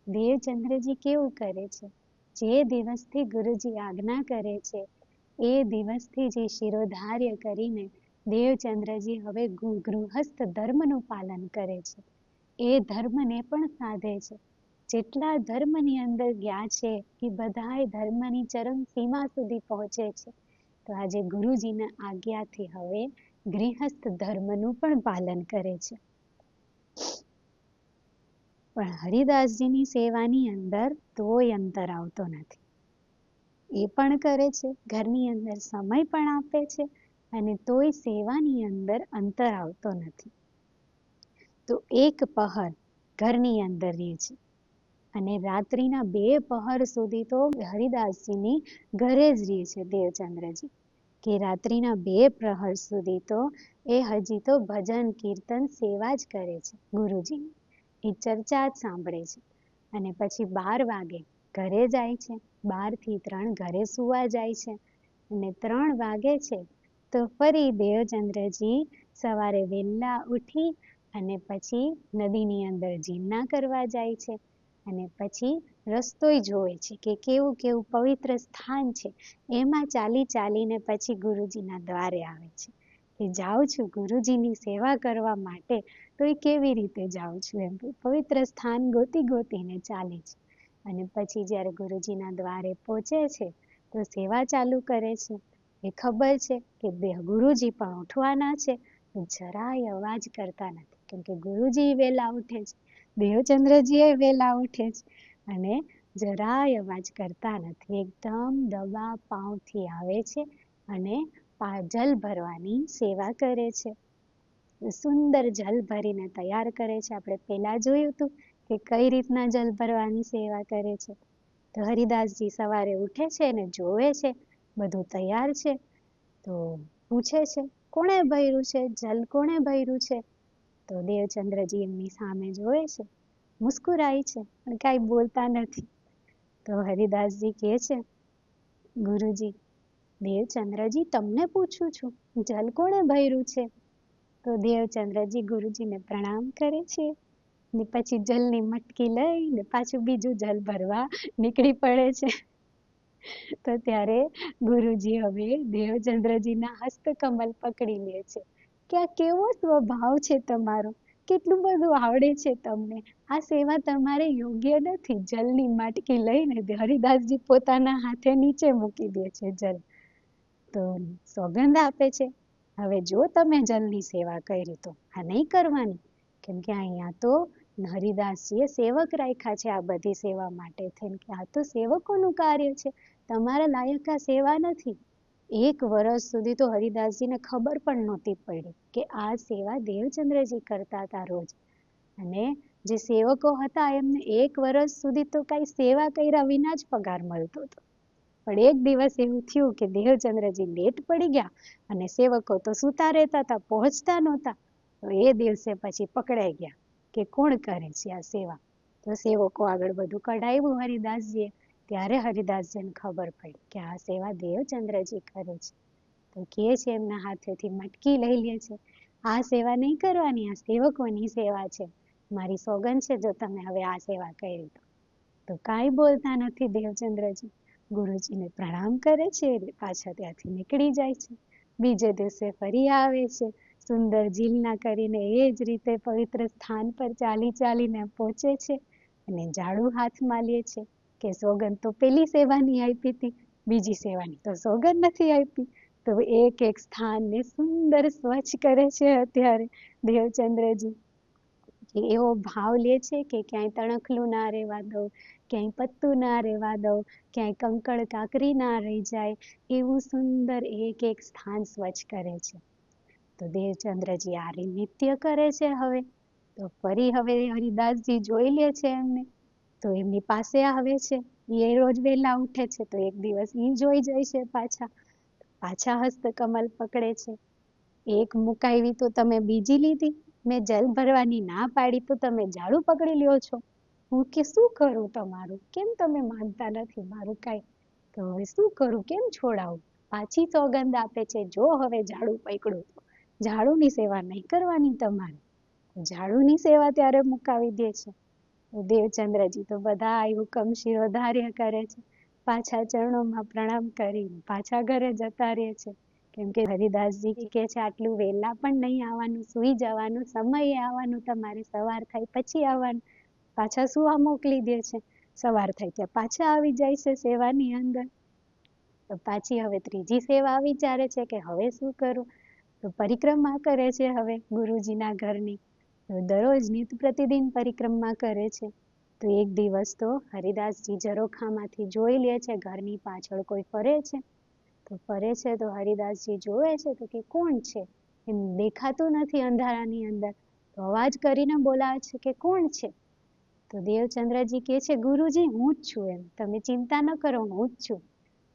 દેવચંદ્રજી કેવું કરે છે? જે દિવસથી ગુરુજી આજ્ઞા કરે છે, એ દિવસથી જે શિરોધાર્ય કરીને દેવચંદ્રજી હવે ગૃહસ્થ ધર્મનું પાલન કરે છે. એ ધર્મને પણ સાધે છે. જેટલા ધર્મની અંદર ગયા છે એ બધાય ધર્મની ચરમ સીમા સુધી પહોંચે છે. તો આજે ગુરુજીના આજ્ઞાથી હવે ગૃહસ્થ ધર્મનું પણ પાલન કરે છે. પણ હરિદાસજીની સેવાની અંદર તોય અંતર આવતો નથી. એ પણ કરે છે, ઘરની અંદર સમય પણ આપે છે, અને તોય સેવાની અંદર અંતર આવતો નથી. તો એક પહર ઘરની અંદર રહે છે અને રાત્રિના 2 પહર સુધી તો હરિદાસજીની ઘરે જ રહે છે દેવચંદ્રજી. કે રાત્રિના 2 પ્રહર સુધી તો એ હજી તો ભજન કીર્તન સેવા જ કરે છે ગુરુજીની. એ ચર્ચા જ સાંભળે છે અને પછી 12 વાગે ઘરે જાય છે. 12 થી 3 ઘરે સુવા જાય છે અને 3 વાગે છે તો ફરી દેવચંદ્રજી સવારે વહેલા ઉઠી અને પછી નદીની અંદર જીમના કરવા જાય છે અને પછી રસ્તોય જોવે છે કે કેવું કેવું પવિત્ર સ્થાન છે. એમાં ચાલી ચાલીને પછી ગુરુજીના દ્વારે આવે છે કે જાઉં છું ગુરુજીની સેવા કરવા માટે, તો એ કેવી રીતે જાઉં છું એમ પવિત્ર સ્થાન ગોતી ગોતીને ચાલે છે. અને પછી જ્યારે ગુરુજીના દ્વારે પહોંચે છે તો સેવા ચાલુ કરે છે. એ ખબર છે કે ગુરુજી પણ ઉઠવાના છે, તો જરાય અવાજ કરતા નથી, કેમ કે ગુરુજી વહેલા ઉઠે છે, દેવચંદ્રજી એ વહેલા ઉઠે છે અને જરાય અવાજ કરતા નથી. એકદમ દબા પાઉથી આવે છે અને જલ ભરવાની સેવા કરે છે. સુંદર જલ ભરીને તૈયાર કરે છે. આપણે પહેલા જોયું હતું કે કઈ રીતના જલ ભરવાની સેવા કરે છે. તો હરિદાસજી સવારે ઉઠે છે ને જોવે છે બધું તૈયાર છે. તો પૂછે છે કોણે ભર્યું છે જલ, કોણે ભર્યું છે? તો દેવચંદ્રજી એમની સામે જોવે છે, મુસ્કુરાય છે પણ કાંઈ બોલતા નથી. તો હરિદાસજી કહે છે, ગુરુજી, દેવચંદ્રજી તમને પૂછું છું, જલ કોણે ભર્યું છે? તો દેવચંદ્રજી ગુરુજીને પ્રણામ કરે છે ને પછી જલની મટકી લઈને પાછું બીજું જલ ભરવા નીકળી પડે છે. તો ત્યારે ગુરુજી હવે દેવચંદ્રજીના હસ્તકમલ પકડી લે છે કે આ કેવો સ્વભાવ છે તમારો, કેટલું બધું આવડે છે તમને, આ સેવા તમારે યોગ્ય નથી. જલની માટકી લઈને હરિદાસજી પોતાના હાથે નીચે મૂકી દે છે જલ. તો સોગંદ આપે છે, હવે જો તમે જલની સેવા કરી તો આ નહીં કરવાની, કેમ કે અહીંયા તો હરિદાસજીએ સેવક રાખ્યા છે આ બધી સેવા માટે થઈને, કે આ તો સેવકોનું કાર્ય છે, તમારા લાયક આ સેવા નથી. 1 વર્ષ સુધી તો હરિદાસજીને ખબર પણ નહોતી પડી કે આ સેવા દેવચંદ્રજી કરતા હતા રોજ. અને જે સેવકો હતા એમને 1 વર્ષ સુધી તો કઈ સેવા કર્યા વિના જ પગાર મળતો હતો. પણ એક દિવસ એવું થયું કે દેવચંદ્રજી લેટ પડી ગયા અને સેવકો તો સૂતા રહેતા હતા, પહોંચતા નહોતા. તો એ દિવસે પછી પકડાઈ ગયા કે કોણ કરે છે આ સેવા. તો સેવકો આગળ બધું કઢાવ્યું હરિદાસજીએ, ત્યારે હરિદાસજીને ખબર પડી કે આ સેવા દેવચંદ્રજી કરે છે. તો કહે છે એમના હાથેથી મટકી લઈ લે છે, આ સેવા નહીં કરવાની, આ સેવકોની સેવા છે, મારી સોગંદ છે જો તમે હવે આ સેવા કરી તો. કાંઈ બોલતા નથી દેવચંદ્રજી, ગુરુજીને પ્રણામ કરે છે એટલે પાછા ત્યાંથી નીકળી જાય છે. બીજે દિવસે ફરી આવે છે, સુંદર ઝીલના કરીને એ જ રીતે પવિત્ર સ્થાન પર ચાલી ચાલીને પહોંચે છે અને ઝાડુ હાથમાં લે છે કે સોગંદ તો પેલી સેવાની આપી હતી, બીજી સેવાની તો સોગંદ નથી આપી. તો એક એક સ્થાનને સુંદર સ્વચ્છ કરે છે અત્યારે દેવચંદ્રજી. એવો ભાવ લે છે કે ક્યાંય તણખલું ના રહેવા દઉં, ક્યાંય પત્તું ના રહેવા દઉં, ક્યાંય કંકળ કાકરી ના રહી જાય, એવું સુંદર એક એક સ્થાન સ્વચ્છ કરે છે. તો દેવચંદ્રજી આ નિત્ય કરે છે. હવે તો ફરી હવે હરિદાસજી જોઈ લે છે એમને, તો એમની પાસે આવે છે. એ રોજ વહેલા ઉઠે છે તો એક દિવસ એ જોઈ જાય છે, પાછા હસ્તકમલ પકડે છે. એક મુકાવી તો તમે બીજી લીધી, મેં જલ ભરવાની ના પાડી તો તમે ઝાડુ પકડી લ્યો છો, હું કે શું કરું તમારું, કેમ તમે માનતા નથી મારું કાંઈ, તો હવે શું કરું, કેમ છોડાવું? પાછી સોગંદ આપે છે, જો હવે ઝાડુ પકડું તો ઝાડુની સેવા નહીં કરવાની તમારે. ઝાડુની સેવા ત્યારે મુકાવી દે છે. દેવચંદ્રજી તો બધા હુકમ શિરોધાર્ય કરે છે, પાછા ચરણોમાં પ્રણામ કરી પાછા ઘરે જતા રહે છે. કેમ કે હરિદાસજી કહે છે આટલું વહેલા પણ નહીં આવવાનું, સૂઈ જવાનું, સમયે આવવાનું, તમારે સવાર થાય પછી આવવાનું. પાછા સુવા મોકલી દે છે, સવાર થાય ત્યાં પાછા આવી જાય છે સેવાની અંદર. તો પાછી હવે ત્રીજી સેવા વિચારે છે કે હવે શું કરું, તો પરિક્રમા કરે છે હવે ગુરુજીના ઘરની. તો દરરોજ નિત પ્રતિદિન પરિક્રમા કરે છે. તો એક દિવસ તો હરિદાસજી ઝરોખામાંથી જોઈ લે છે ઘરની પાછળ કોઈ ફરે છે. તો ફરે છે તો હરિદાસજી જોવે છે તો કે કોણ છે, એમ દેખાતું નથી અંધારાની અંદર. તો અવાજ કરીને બોલાવે છે કે કોણ છે? તો દેવચંદ્રજી કહે છે ગુરુજી હું જ છું, એમ તમે ચિંતા ન કરો, હું જ છું.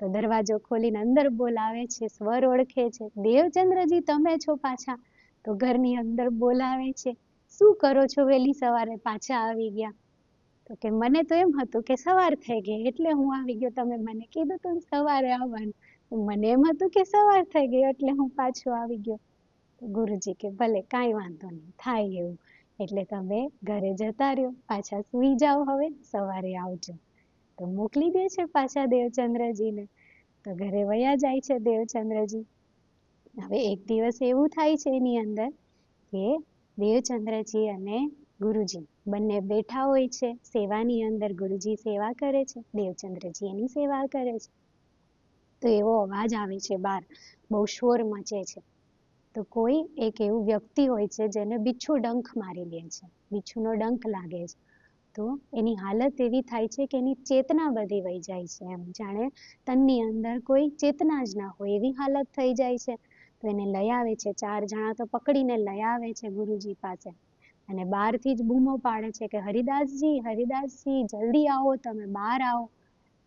તો દરવાજો ખોલીને અંદર બોલાવે છે, સ્વર ઓળખે છે, દેવચંદ્રજી તમે છો પાછા. તો ઘરની અંદર બોલાવે છે, શું કરો છો વહેલી સવારે પાછા આવી ગયા? તો કે મને તો એમ હતું કે સવાર થઈ ગઈ એટલે હું આવી ગયો, તમે મને કીધું તું સવારે આવવાનું, મને એમ હતું કે સવાર થઈ ગઈ એટલે હું પાછો આવી ગયો. તો ગુરુજી કે ભલે કાંઈ વાંધો નહીં, થાય એવું, એટલે તમે ઘરે જતા રહ્યો, પાછા સૂઈ જાઓ, હવે સવારે આવજો. તો મોકલી દે છે પાછા દેવચંદ્રજીને. તો ઘરે વયા જાય છે દેવચંદ્રજી. હવે એક દિવસ એવું થાય છે એની અંદર કે દેવચંદ્રજી અને ગુરુજી બંને બેઠા હોય છે સેવાની અંદર. ગુરુજી સેવા કરે છે, દેવચંદ્રજી એની સેવા કરે છે. તો એવો અવાજ આવે છે બહાર, બહુ શોર મચે છે. તો કોઈ એક એવું વ્યક્તિ હોય છે જેને બિચ્છુ ડંખ મારી લે છે, બિચ્છુનો ડંખ લાગે છે. તો એની હાલત એવી થાય છે કે એની ચેતના બધી વહી જાય છે, એમ જાણે તનની અંદર કોઈ ચેતના જ ના હોય એવી હાલત થઈ જાય છે. તો એને લઈ આવે છે, 4 જણા તો પકડીને લઈ આવે છે ગુરુજી પાસે અને બહારથી જ બૂમો પાડે છે કે હરિદાસજી, હરિદાસજી જલ્દી આવો, તમે બહાર આવો.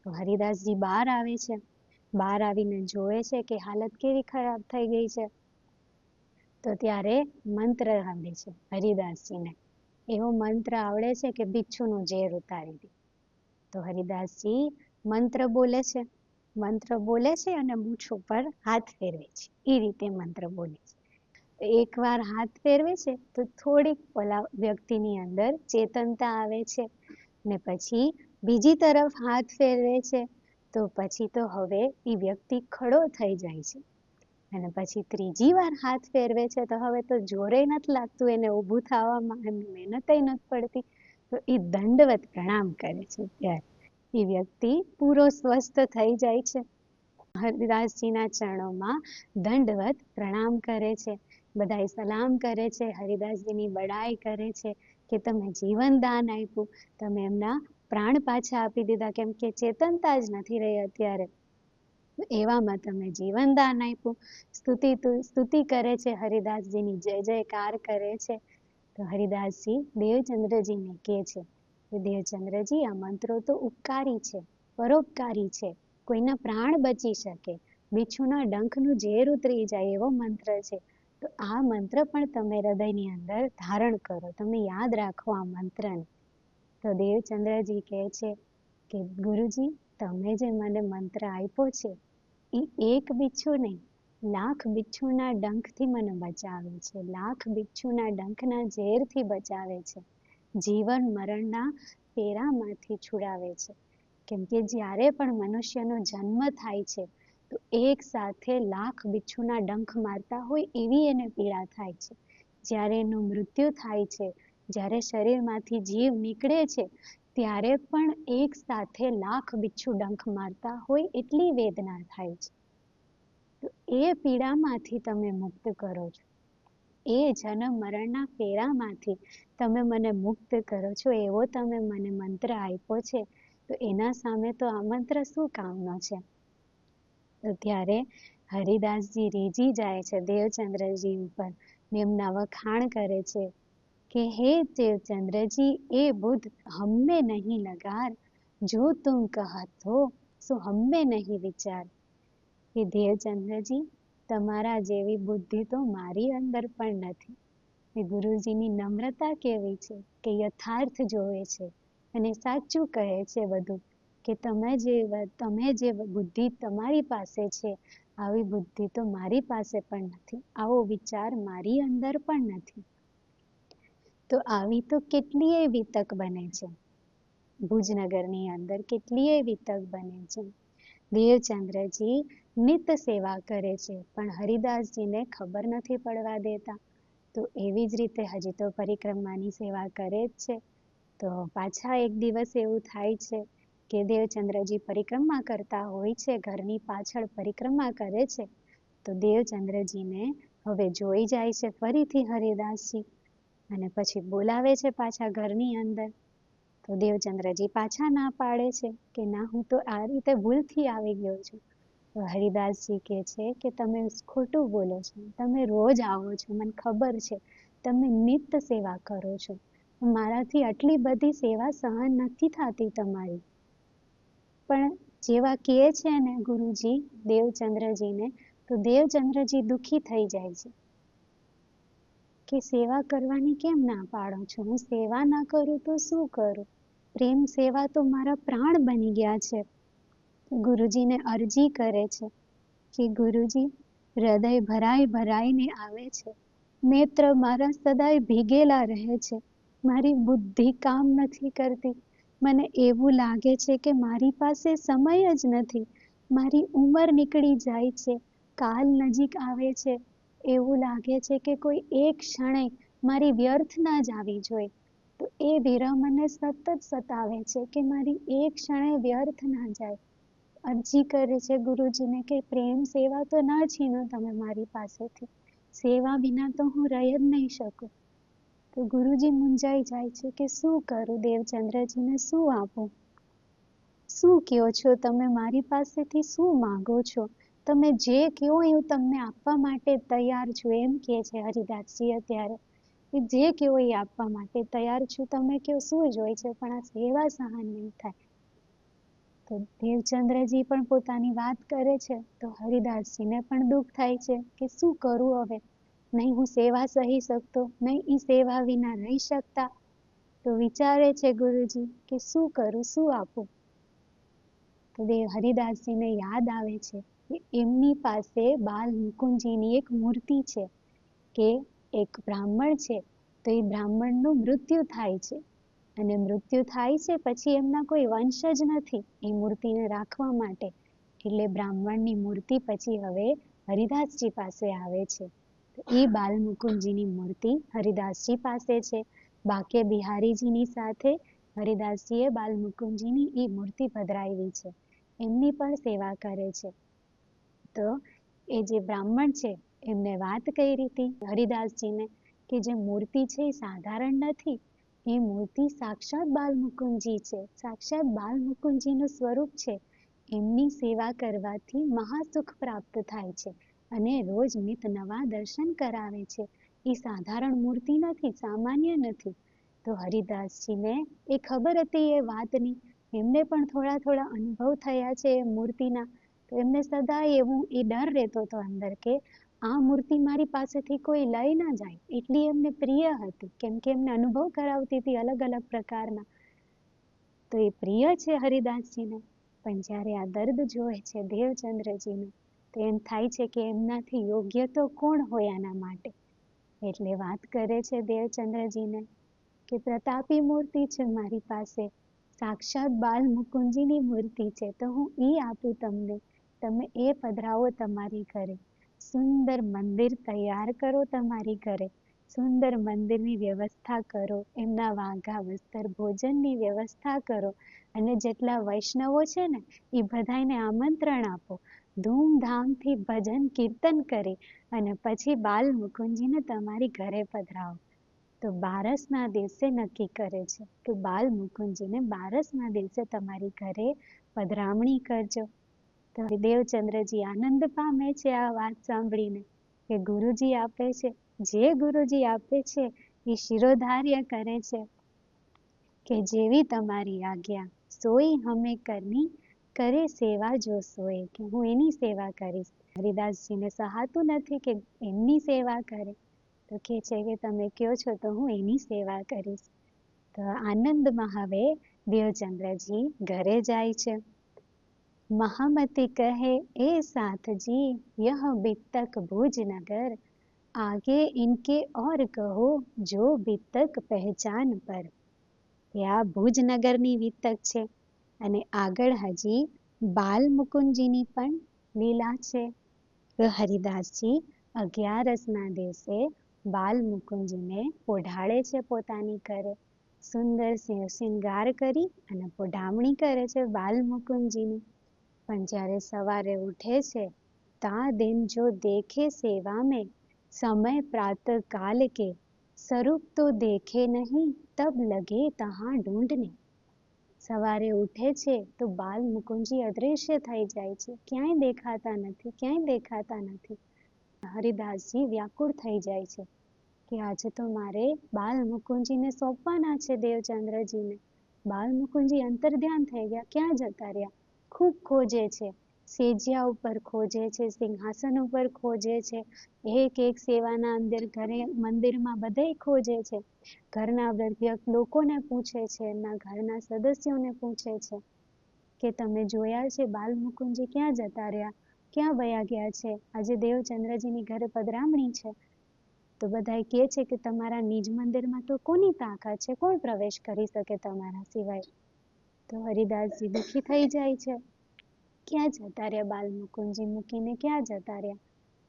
તો હરિદાસજી બહાર આવે છે. બહાર આવીને જોવે છે કે હાલત કેવી ખરાબ થઈ ગઈ છે. તો ત્યારે મંત્ર આવે છે હરિદાસજીને. એવો મંત્ર આવડે છે કે બિચ્છુનું ઝેર ઉતારી દે. તો હરિદાસજી મંત્ર બોલે છે. મંત્ર બોલે છે અને મૂછ ઉપર હાથ ફેરવે છે. એ રીતે મંત્ર બોલે છે. એકવાર હાથ ફેરવે છે તો થોડીક ઓલા વ્યક્તિની અંદર ચેતનતા આવે છે ને પછી બીજી તરફ હાથ ફેરવે છે તો પછી તો હવે એ વ્યક્તિ ખડો થઈ જાય છે. અને પછી ત્રીજી વાર હાથ ફેરવે છે તો હવે તો જોરે નથી લાગતું એને ઊભું થવામાં, એની મહેનતય નથી પડતી. તો એ દંડવત પ્રણામ કરે છે. ત્યારે એ વ્યક્તિ પૂરો સ્વસ્થ થઈ જાય છે. હરિદાસજીના ચરણોમાં દંડવત પ્રણામ કરે છે. બધાય સલામ કરે છે, હરિદાસજીની બડાઈ કરે છે કે તમે જીવન દાન આપ્યું, તમે એમના પ્રાણ પાછા આપી દીધા, કેમ કે ચેતનતા જ નથી રહી અત્યારે. એવામાં તમે જીવન દાન આપ્યું. સ્તુતિ કરે છે હરિદાસજીની, જય જયકાર કરે છે. તો હરિદાસજી દેવચંદ્રજીને કહે છે કે દેવચંદ્રજી, આ મંત્રો તો ઉપકારી છે, પરોપકારી છે, કોઈના પ્રાણ બચી શકે, બિચ્છુના ડંખનું ઝેર ઉતરી જાય એવો મંત્ર છે. તો આ મંત્ર પણ તમે હૃદયની અંદર ધારણ કરો, તમે યાદ રાખો આ મંત્રને. તો દેવચંદ્રજી કહે છે કે ગુરુજી, તમે જે મને મંત્ર આપ્યો છે એ એક બિચ્છુ નહીં, લાખ બિચ્છુના ડંખથી મને બચાવે છે, લાખ બિચ્છુના ડંખના ઝેરથી બચાવે છે, જીવન મરણના ફેરામાંથી છુડાવે છે. કેમ કે જ્યારે પણ મનુષ્યનો જન્મ થાય છે તો એક સાથે લાખ બિચ્છુના ડંખ મારતા હોય એવી એને પીડા થાય છે. જ્યારે એનું મૃત્યુ થાય છે, જ્યારે શરીરમાંથી જીવ નીકળે છે, ત્યારે પણ એક સાથે લાખ બિચ્છુ ડંખ મારતા હોય એટલી વેદના થાય છે. તો એ પીડામાંથી તમે મુક્ત કરો છો, એ જન્મ મરણના ફેરામાંથી તમે મને મુક્ત કરો છો, એવો તમે મને મંત્ર આપ્યો છે. તો એના સામે તો આ મંત્ર શું કામનો છે? તો ત્યારે હરિદાસજી રીઝી જાય છે દેવચંદ્રજી ઉપર, એમના વખાણ કરે છે કે હે દેવચંદ્રજી, એ બુદ્ધ હમે નહીં લગાર, જો તુમ કહત હો સો હમે નહીં વિચાર. કે દેવચંદ્રજી, તમારા જેવી બુદ્ધિ તો મારી અંદર પણ નથી. એ ગુરુજીની નમ્રતા કેવી છે કે યથાર્થ જોવે છે અને સાચું કહે છે બધું, કે તમે જે બુદ્ધિ તમારી પાસે છે, આવી બુદ્ધિ તો મારી પાસે પણ નથી, આવો વિચાર મારી અંદર પણ નથી. તો આવી તો કેટલીય વિતક બને છે ભુજનગરની અંદર, કેટલીય વિતક બને છે. દેવચંદ્રજી નિત સેવા કરે છે પણ હરિદાસજીને ખબર નથી પડવા દેતા. તો એવી જ રીતે હજી તો પરિક્રમાની સેવા કરે જ છે. તો પાછા એક દિવસ એવું થાય છે કે દેવચંદ્રજી પરિક્રમા કરતા હોય છે, ઘરની પાછળ પરિક્રમા કરે છે. તો દેવચંદ્રજીને હવે જોઈ જાય છે ફરીથી હરિદાસજી અને પછી બોલાવે છે પાછા ઘરની અંદર. તો દેવચંદ્રજી પાછા ના પાડે છે કે ના, હું તો આ રીતે ભૂલથી આવી ગયો છું. તો હરિદાસજી કહે છે કે તમે ખોટું બોલો છો, તમે રોજ આવો છો, મને ખબર છે, તમે નિત્ય સેવા કરો છો, મારાથી આટલી બધી સેવા સહન નથી થતી તમારી. પણ જેવા કહે છે ને ગુરુજી દેવચંદ્રજીને, તો દેવચંદ્રજી દુઃખી થઈ જાય છે કે સેવા કરવાની કેમ ના પાડો છો, હું સેવા ના કરું તો શું કરું, પ્રેમ સેવા તો મારા પ્રાણ બની ગયા છે. ગુરુજીને અરજી કરે છે કે ગુરુજી, હૃદય ભરાઈ ભરાઈને આવે છે, નેત્ર મારા સદાય ભીગેલા રહે છે, મારી બુદ્ધિ કામ નથી કરતી, મને એવું લાગે છે કે મારી પાસે સમય જ નથી, મારી ઉંમર નીકળી જાય છે, કાલ નજીક આવે છે, એવું લાગે છે કે કોઈ એક ક્ષણે મારી વ્યર્થ ના જાવી જોઈએ. તો એ વિરહ મને સતત સતાવે છે કે મારી એક ક્ષણે વ્યર્થ ના જાય. અરજી કરે છે ગુરુજીને કે પ્રેમ સેવા તો ના છીનો તમે મારી પાસેથી, સેવા વિના તો હું રહી જ નહીં શકું. તો ગુરુજી મૂંઝાઈ જાય છે કે શું કરું, દેવચંદ્રજીને શું આપું? શું કહો છો તમે? મારી પાસેથી શું માંગો છો? તમે જે કહો એ હું તમને આપવા માટે તૈયાર છું, એમ કહે છે હરિદાસજી અત્યારે. કે જે કહો એ આપવા માટે તૈયાર છું, તમે કહો શું જોઈએ છે, પણ આ સેવા સહન નહીં થાય. તો દેવચંદ્રજી પણ પોતાની વાત કરે છે તો હરિદાસજીને પણ દુઃખ થાય છે કે શું કરું હવે? નહીં હું સેવા સહી શકતો, નહીં એ સેવા વિના રહી શકતા. તો વિચારે છે ગુરુજી કે શું કરું, શું આપું? તો હરિદાસજીને યાદ આવે છે કે એમની પાસે બાલ મુકુંદજીની એક મૂર્તિ છે, કે એક બ્રાહ્મણ છે તો એ બ્રાહ્મણનું મૃત્યુ થાય છે, અને મૃત્યુ થાય છે પછી એમના કોઈ વંશ જ નથી એ મૂર્તિને રાખવા માટે. એટલે બ્રાહ્મણની મૂર્તિ પછી હવે હરિદાસજી પાસે આવે છે. તો એ બાલ મુકુંદજીની મૂર્તિ હરિદાસજી પાસે છે. બાકે બિહારીજીની સાથે હરિદાસજીએ બાલ મુકુંદજીની એ મૂર્તિ પધરાવી છે, એમની પણ સેવા કરે છે. તો એ જે બ્રાહ્મણ છે એમને વાત કરી હતી હરિદાસજીને કે જે મૂર્તિ છે એ સાધારણ નથી, એ મૂર્તિ સાક્ષાત બાલ મુકુંદજી છે, સાક્ષાત બાલ મુકુંદજીનું સ્વરૂપ છે. એમની સેવા કરવાથી મહાસુખ પ્રાપ્ત થાય છે અને રોજ નિત નવા દર્શન કરાવે છે. એ સાધારણ મૂર્તિ નથી, સામાન્ય નથી. તો હરિદાસજીને એ ખબર હતી એ વાતની, એમને પણ થોડા થોડા અનુભવ થયા છે એ મૂર્તિના. તો એમને સદાય એવું એ ડર રહેતો હતો અંદર કે આ મૂર્તિ મારી પાસેથી કોઈ લઈ ના જાય, એટલી એમને પ્રિય હતી, કેમ કે એમને અનુભવ કરાવતી હતી અલગ અલગ પ્રકારના. તો એ પ્રિય છે હરિદાસજીને. પણ જ્યારે આ દર્દ જોવે છે દેવચંદ્રજીનું તો એમ થાય છે કે એમનાથી યોગ્ય તો કોણ હોય આના માટે. એટલે વાત કરે છે દેવચંદ્રજીને કે પ્રતાપી મૂર્તિ છે મારી પાસે, સાક્ષાત બાલ મુકુંદજીની મૂર્તિ છે, તો હું એ આપું તમને, તમે એ પધરાવો તમારી ઘરે. સુંદર મંદિર તૈયાર કરો તમારી ઘરે, સુંદર મંદિરની વ્યવસ્થા કરો, એમના વાઘા વસ્ત્ર ભોજનની વ્યવસ્થા કરો, અને જેટલા વૈષ્ણવો છે ને એ બધાને આમંત્રણ આપો. ધૂમધામથી ભજન કીર્તન કરી અને પછી બાલ મુકુંદજીને તમારી ઘરે પધરાવો. તો બારસના દિવસે નક્કી કરે છે કે બાલ મુકુંદજીને બારસના દિવસે તમારી ઘરે પધરામણી કરજો. તો દેવચંદ્રજી આનંદ પામે છે આ વાત સાંભળીને કે ગુરુજી આપે છે, જે ગુરુજી આપે છે એ શિરોધાર્ય કરે છે કે જેવી તમારી આજ્ઞા, સોઈ હમે કરની, કરે સેવા જો સોએ, કે હું એની સેવા કરીશ. હરિદાસજીને સહાતું નથી કે એમની સેવા કરે, તો કહે છે કે તમે કહો છો તો હું એની સેવા કરીશ. તો આનંદમાં હવે દેવચંદ્રજી ઘરે જાય છે. महामती कहे ए साथ जी, यह बितक भुजनगर, आगे इनके और कहो जो बितक पहचान पर. આ ભુજનગરની વિતક છે અને આગળ હજી બાલ મુકુંદજીની પણ લીલા છે. તો હરિદાસજી 11ના દિવસે બાલ મુકુંદજીને પોઢાડે છે પોતાની ઘરે, સુંદર શૃંગાર કરી અને પોઢામણી કરે છે બાલ મુકુંદજીની. પણ જ્યારે સવારે ઉઠે છે તા દિન જો દેખે સેવા में, समय प्रातः काल के, स्वरूप तो देखे नहीं तब लगे तहाँ ढूंढने. સવારે ઉઠે છે તો બાલ મુકુંદજી અદ્રશ્ય થઈ જાય છે, ક્યાંય દેખાતા નથી, ક્યાંય દેખાતા નથી. હરિદાસજી વ્યાકુળ થઈ જાય છે કે આજે તો મારે બાલ મુકુંદજીને સોંપવાના છે દેવચંદ્રજીને. બાલ મુકુંદજી અંતર્ધ્યાન થઈ ગયા, ક્યાં જતા રહ્યા? ખૂબ ખોજે છે, સેજિયા ઉપર ખોજે છે, સિંહાસન ઉપર ખોજે છે, એક એક સેવાના અંદર ઘરે મંદિરમાં બધે ખોજે છે. ઘરના લોકોને પૂછે છે, એમના ઘરના સદસ્યોને પૂછે છે કે તમે જોયા છે બાલ મુકુંદજી ક્યાં જતા રહ્યા, ક્યાં વયા ગયા છે, આજે દેવચંદ્રજીની ઘરે પધરામણી છે. તો બધા કહે છે કે તમારા નિજ મંદિરમાં તો કોની તાકાત છે, કોણ પ્રવેશ કરી શકે તમારા સિવાય. તો હરિદાસજી દુઃખી થઈ જાય છે, ક્યાં જતા રહ્યા બાલ મુકુંદજી, મૂકીને ક્યાં જતા રહ્યા.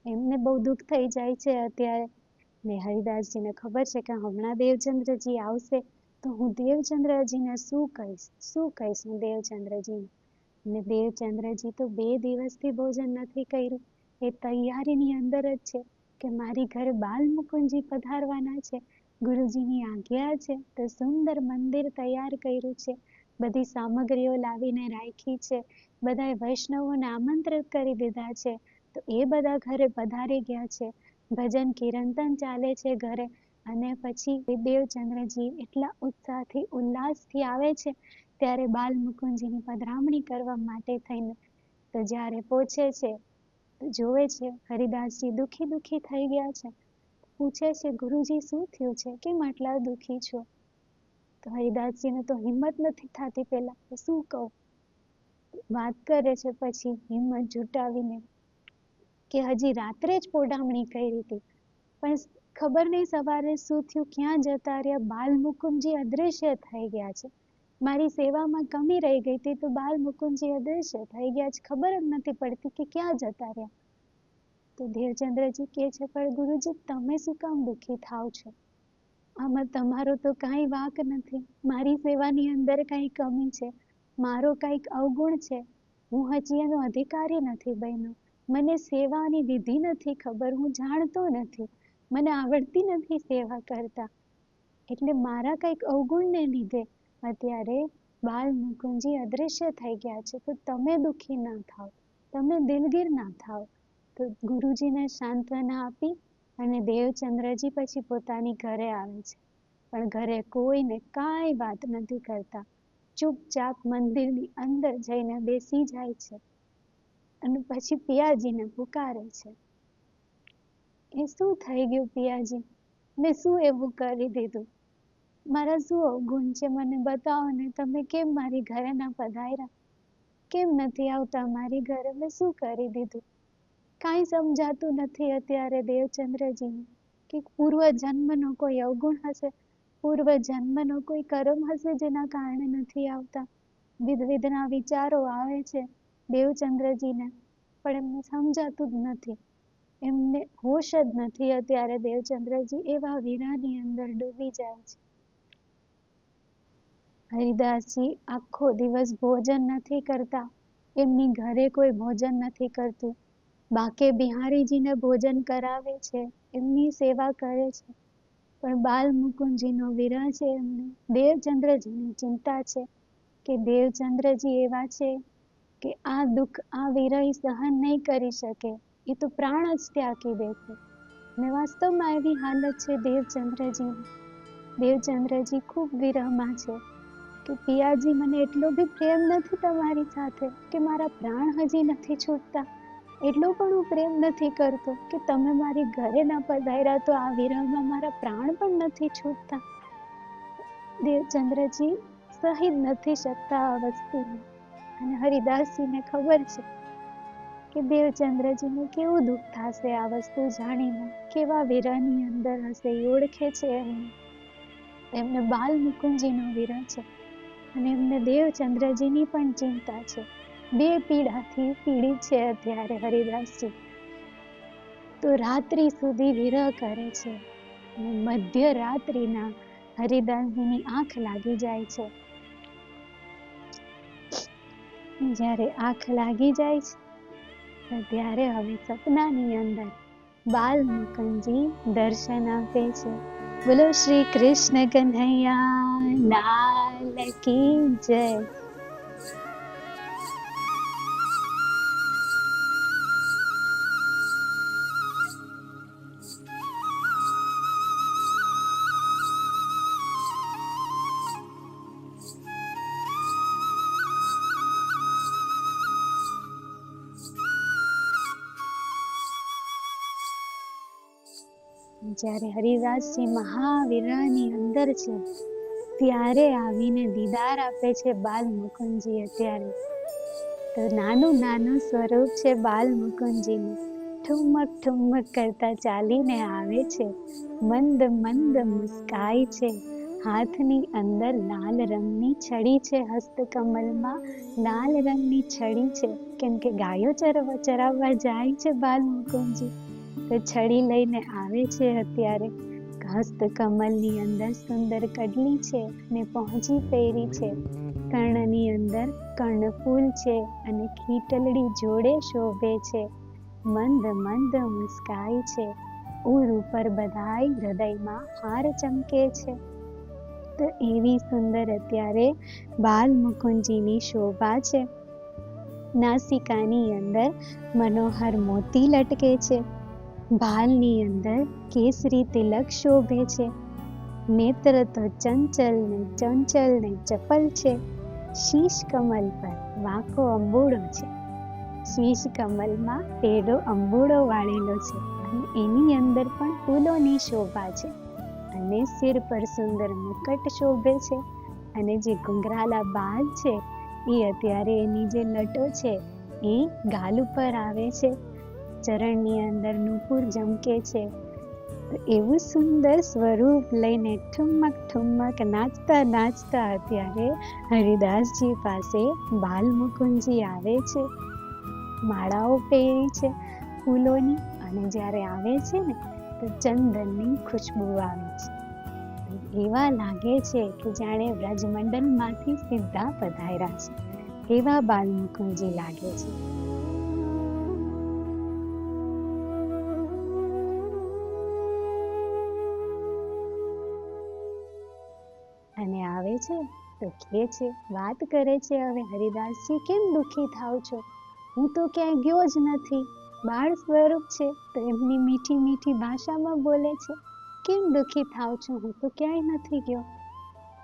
એમને બહુ દુઃખ થઈ જાય છે અત્યારે. ને હરિદાસજીને ખબર છે કે હમણાં દેવચંદ્રજી આવશે તો હું દેવચંદ્રજીને શું કહીશ હું દેવચંદ્રજીને. ને દેવચંદ્રજી તો 2 દિવસથી ભોજન નથી કર્યું, એ તૈયારીની અંદર જ છે કે મારી ઘરે બાલ મુકુંદજી પધારવાના છે, ગુરુજીની આજ્ઞા છે તો સુંદર મંદિર તૈયાર કર્યું છે, બધી સામગ્રીઓ લાવીને રાખી છે, બધા વૈષ્ણવોને આમંત્રિત કરી દીધા છે. તો એ બધા ઘરે પધારી ગયા છે, ભજન કીર્તન ચાલે છે ઘરે. અને પછી દેવચંદ્રજી એટલા ઉત્સાહથી ઉલ્લાસથી આવે છે ત્યારે બાલ મુકુંદજીની પધરામણી કરવા માટે થઈને તો જ્યારે પહોંચે છે જોવે છે હરિદાસજી દુખી થઈ ગયા છે. પૂછે છે, ગુરુજી શું થયું છે, કેમ આટલા દુખી છો? તો હરિદાસજીને તો હિંમત નથી થતી પેલા તો શું કહું. વાત કરે છે પછી હિંમત જુટાવીને કે હજી રાત્રે જ પોઢામણી કરી હતી, પણ ખબર નહીં સવારે શું થયું, ક્યાં જતા રહ્યા, બાલ મુકુંદજી અદૃશ્ય થઈ ગયા છે. મારી સેવામાં કમી રહી ગઈ હતી તો બાલ મુકુંદજી અદૃશ્ય થઈ ગયા છે, ખબર જ નથી પડતી કે ક્યાં જતા રહ્યા. તો દેવચંદ્રજી કહે છે, પણ ગુરુજી તમે શું કામ દુઃખી થાવ છો? આમાં તમારો તો કાંઈ વાંક નથી, મારી સેવાની અંદર કાંઈ કમી છે, મારો કાંઈક અવગુણ છે, હું હજી એનો અધિકારી નથી બન્યો, મને સેવાની વિધિ નથી ખબર, હું જાણતો નથી, મને આવડતી નથી સેવા કરતા, એટલે મારા કંઈક અવગુણને લીધે અત્યારે બાલ મુકુંદજી અદૃશ્ય થઈ ગયા છે. તો તમે દુઃખી ના થાવ, તમે દિલગીર ના થાવ. તો ગુરુજીને સાંત્વના આપી અને દેવચંદ્રજી પછી પોતાની ઘરે આવે છે, પણ ઘરે કોઈને કાંઈ વાત નથી કરતા, ચૂપચાપ મંદિરની અંદર જઈને બેસી જાય છે અને પછી પિયાજીને પુકારે છે. એ શું થઈ ગયું પિયાજી, મેં શું એવું કરી દીધું, મારા શું અવગુણ છે, મને બતાવો ને, તમે કેમ મારી ઘરે ના પધાર્યા, કેમ નથી આવતા મારી ઘરે, મેં શું કરી દીધું? કાંઈ સમજાતું નથી અત્યારે દેવચંદ્રજીને કે પૂર્વ જન્મનો કોઈ અવગુણ હશે, પૂર્વ જન્મનો કોઈ કર્મ હશે જેના કારણે નથી આવતા. વિધના વિચારો આવે છે દેવચંદ્રજીને, પણ એમને સમજાતું જ નથી, એમને હોશ જ નથી અત્યારે. દેવચંદ્રજી એવા વિરહની અંદર ડૂબી જાય છે. હરિદાસજી આખો દિવસ ભોજન નથી કરતા, એમની ઘરે કોઈ ભોજન નથી કરતું, બાકે બિહારીજીને ભોજન કરાવે છે, એમની સેવા કરે છે, પણ બાલ મુકુંદજીનો વિરહ છે એમને. દેવચંદ્રજીની ચિંતા છે કે દેવચંદ્રજી એવા છે કે આ દુઃખ, આ વિરહ સહન નહીં કરી શકે, એ તો પ્રાણ જ ત્યાગી દેશે. ને વાસ્તવમાં એવી હાલત છે દેવચંદ્રજીની. દેવચંદ્રજી ખૂબ વિરહમાં છે કે પિયાજી મને એટલો બી પ્રેમ નથી તમારી સાથે કે મારા પ્રાણ હજી નથી છૂટતા, એટલો પણ હું પ્રેમ નથી કરતો કે તમે મારી ઘરે ના પધાર્યા તો આ વિરહમાં મારા પ્રાણ પણ નથી છૂટતા. દેવચંદ્રજી સહી નથી શકતા આ વસ્તુને. અને હરિદાસજીને ખબર છે કે દેવચંદ્રજીને કેવું દુઃખ થશે આ વસ્તુ જાણીને, કેવા વિરહની અંદર હશે, એ ઓળખે છે એમને બાલ મુકુંદજીનો વિરહ છે અને એમને દેવચંદ્રજીની પણ ચિંતા છે. બે પીડાથી પીડિત છે અત્યારે હરિદાસજી. તો રાત્રિ સુધી વિરહ કરે છે અને મધ્યરાત્રિના હરિદાસજીની આંખ લાગી જાય છે. જ્યારે આંખ લાગી જાય છે ત્યારે હવે સપનાની અંદર બાલ મુકુંદજી દર્શન આપે છે. બોલો શ્રી કૃષ્ણ કન્હૈયા લાલ કી જય. જ્યારે હરિદાસજી મહાવિરહની અંદર છે ત્યારે આવીને દીદાર આપે છે બાલ મુકુંદજી. અત્યારે તો નાનું સ્વરૂપ છે બાલ મુકુંદજીનું. ઠુમક ઠુમક કરતા ચાલીને આવે છે, મંદ મંદ મુસ્કાય છે, હાથની અંદર લાલ રંગની છડી છે, હસ્તકમલમાં લાલ રંગની છડી છે, કેમ કે ગાયો ચરાવવા જાય છે બાલ મુકુંદજી, તો છડી લઈને આવે છે. અત્યારે હસ્તકમલની અંદર સુંદર કડલી છે અને પહોંચી પહેરી છે, કર્ણની અંદર કર્ણફૂલ છે અને ખીટલડી જોડે શોભે છે, મંદ મંદ મુસ્કાય છે, ઉર ઉપર બધાય હૃદયમાં હાર ચમકે છે. તો એવી સુંદર અત્યારે બાલ મુકુંદજીની શોભા છે. નાસિકાની અંદર મનોહર મોતી લટકે છે. ભાલની અંદર કેસરી તિલક શોભે છે. નેત્ર તો ચંચલ ને ચપલ છે. શીશ કમલ પર વાંકો અંબુડો છે. શીશ કમલમાં પેલો અંબુડો વાળેલો છે અને એની અંદર પણ ફૂલોની શોભા છે. અને સિર પર સુંદર મુકટ શોભે છે. અને જે ઘુંઘરાલા બાલ છે એ અત્યારે એની જે લટો છે એ ગાલ ઉપર આવે છે. ચરણની અંદર નુપુર ઝમકે છે. તો એવું સુંદર સ્વરૂપ લઈને ઠુમક ઠુમક નાચતા નાચતા અત્યારે હરિદાસજી પાસે બાલ મુકુંદજી આવે છે. માળાઓ પહેરી છે ફૂલોની, અને જ્યારે આવે છે ને તો ચંદનની ખુશ્બુ આવે છે. એવા લાગે છે કે જાણે વ્રજમંડલમાંથી સીધા પધાર્યા છે. એવા બાલ મુકુંદજી લાગે છે. અને આવે છે તો કહે છે, વાત કરે છે, હવે હરિદાસજી કેમ દુઃખી થાવ છો? હું તો ક્યાંય ગયો જ નથી. બાળ સ્વરૂપ છે તો એમની મીઠી મીઠી ભાષામાં બોલે છે. કેમ દુઃખી થાવ છો? હું તો ક્યાંય નથી ગયો.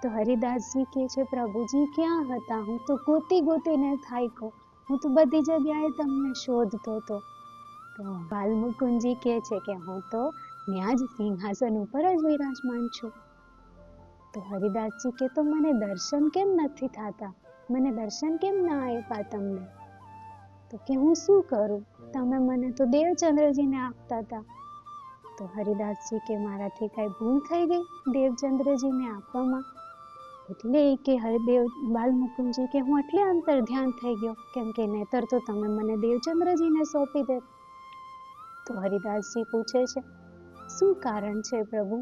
તો હરિદાસજી કહે છે, પ્રભુજી ક્યાં હતા? હું તો ગોતી ગોતીને થાક્યો. હું તો બધી જગ્યાએ તમને શોધતો હતો. તો બાલ મુકુંદજી કહે છે કે હું તો ત્યાં જ સિંહાસન ઉપર જ વિરાજમાન છું. તો હરિદાસજી કે તો મને દર્શન કેમ નથી થતા? મને દર્શન કેમ ના આપ્યા તમને? તો કે હું શું કરું? તમે મને તો દેવચંદ્રજીને આપતા હતા. તો હરિદાસજી કે મારાથી કઈ ભૂલ થઈ ગઈ દેવચંદ્રજીને આપવામાં? એટલે કે બાલ મુકુંદજી કે હું એટલે અંતર ધ્યાન થઈ ગયો, કેમ કે નહીતર તો તમે મને દેવચંદ્રજીને સોંપી દે. તો હરિદાસજી પૂછે છે, શું કારણ છે પ્રભુ?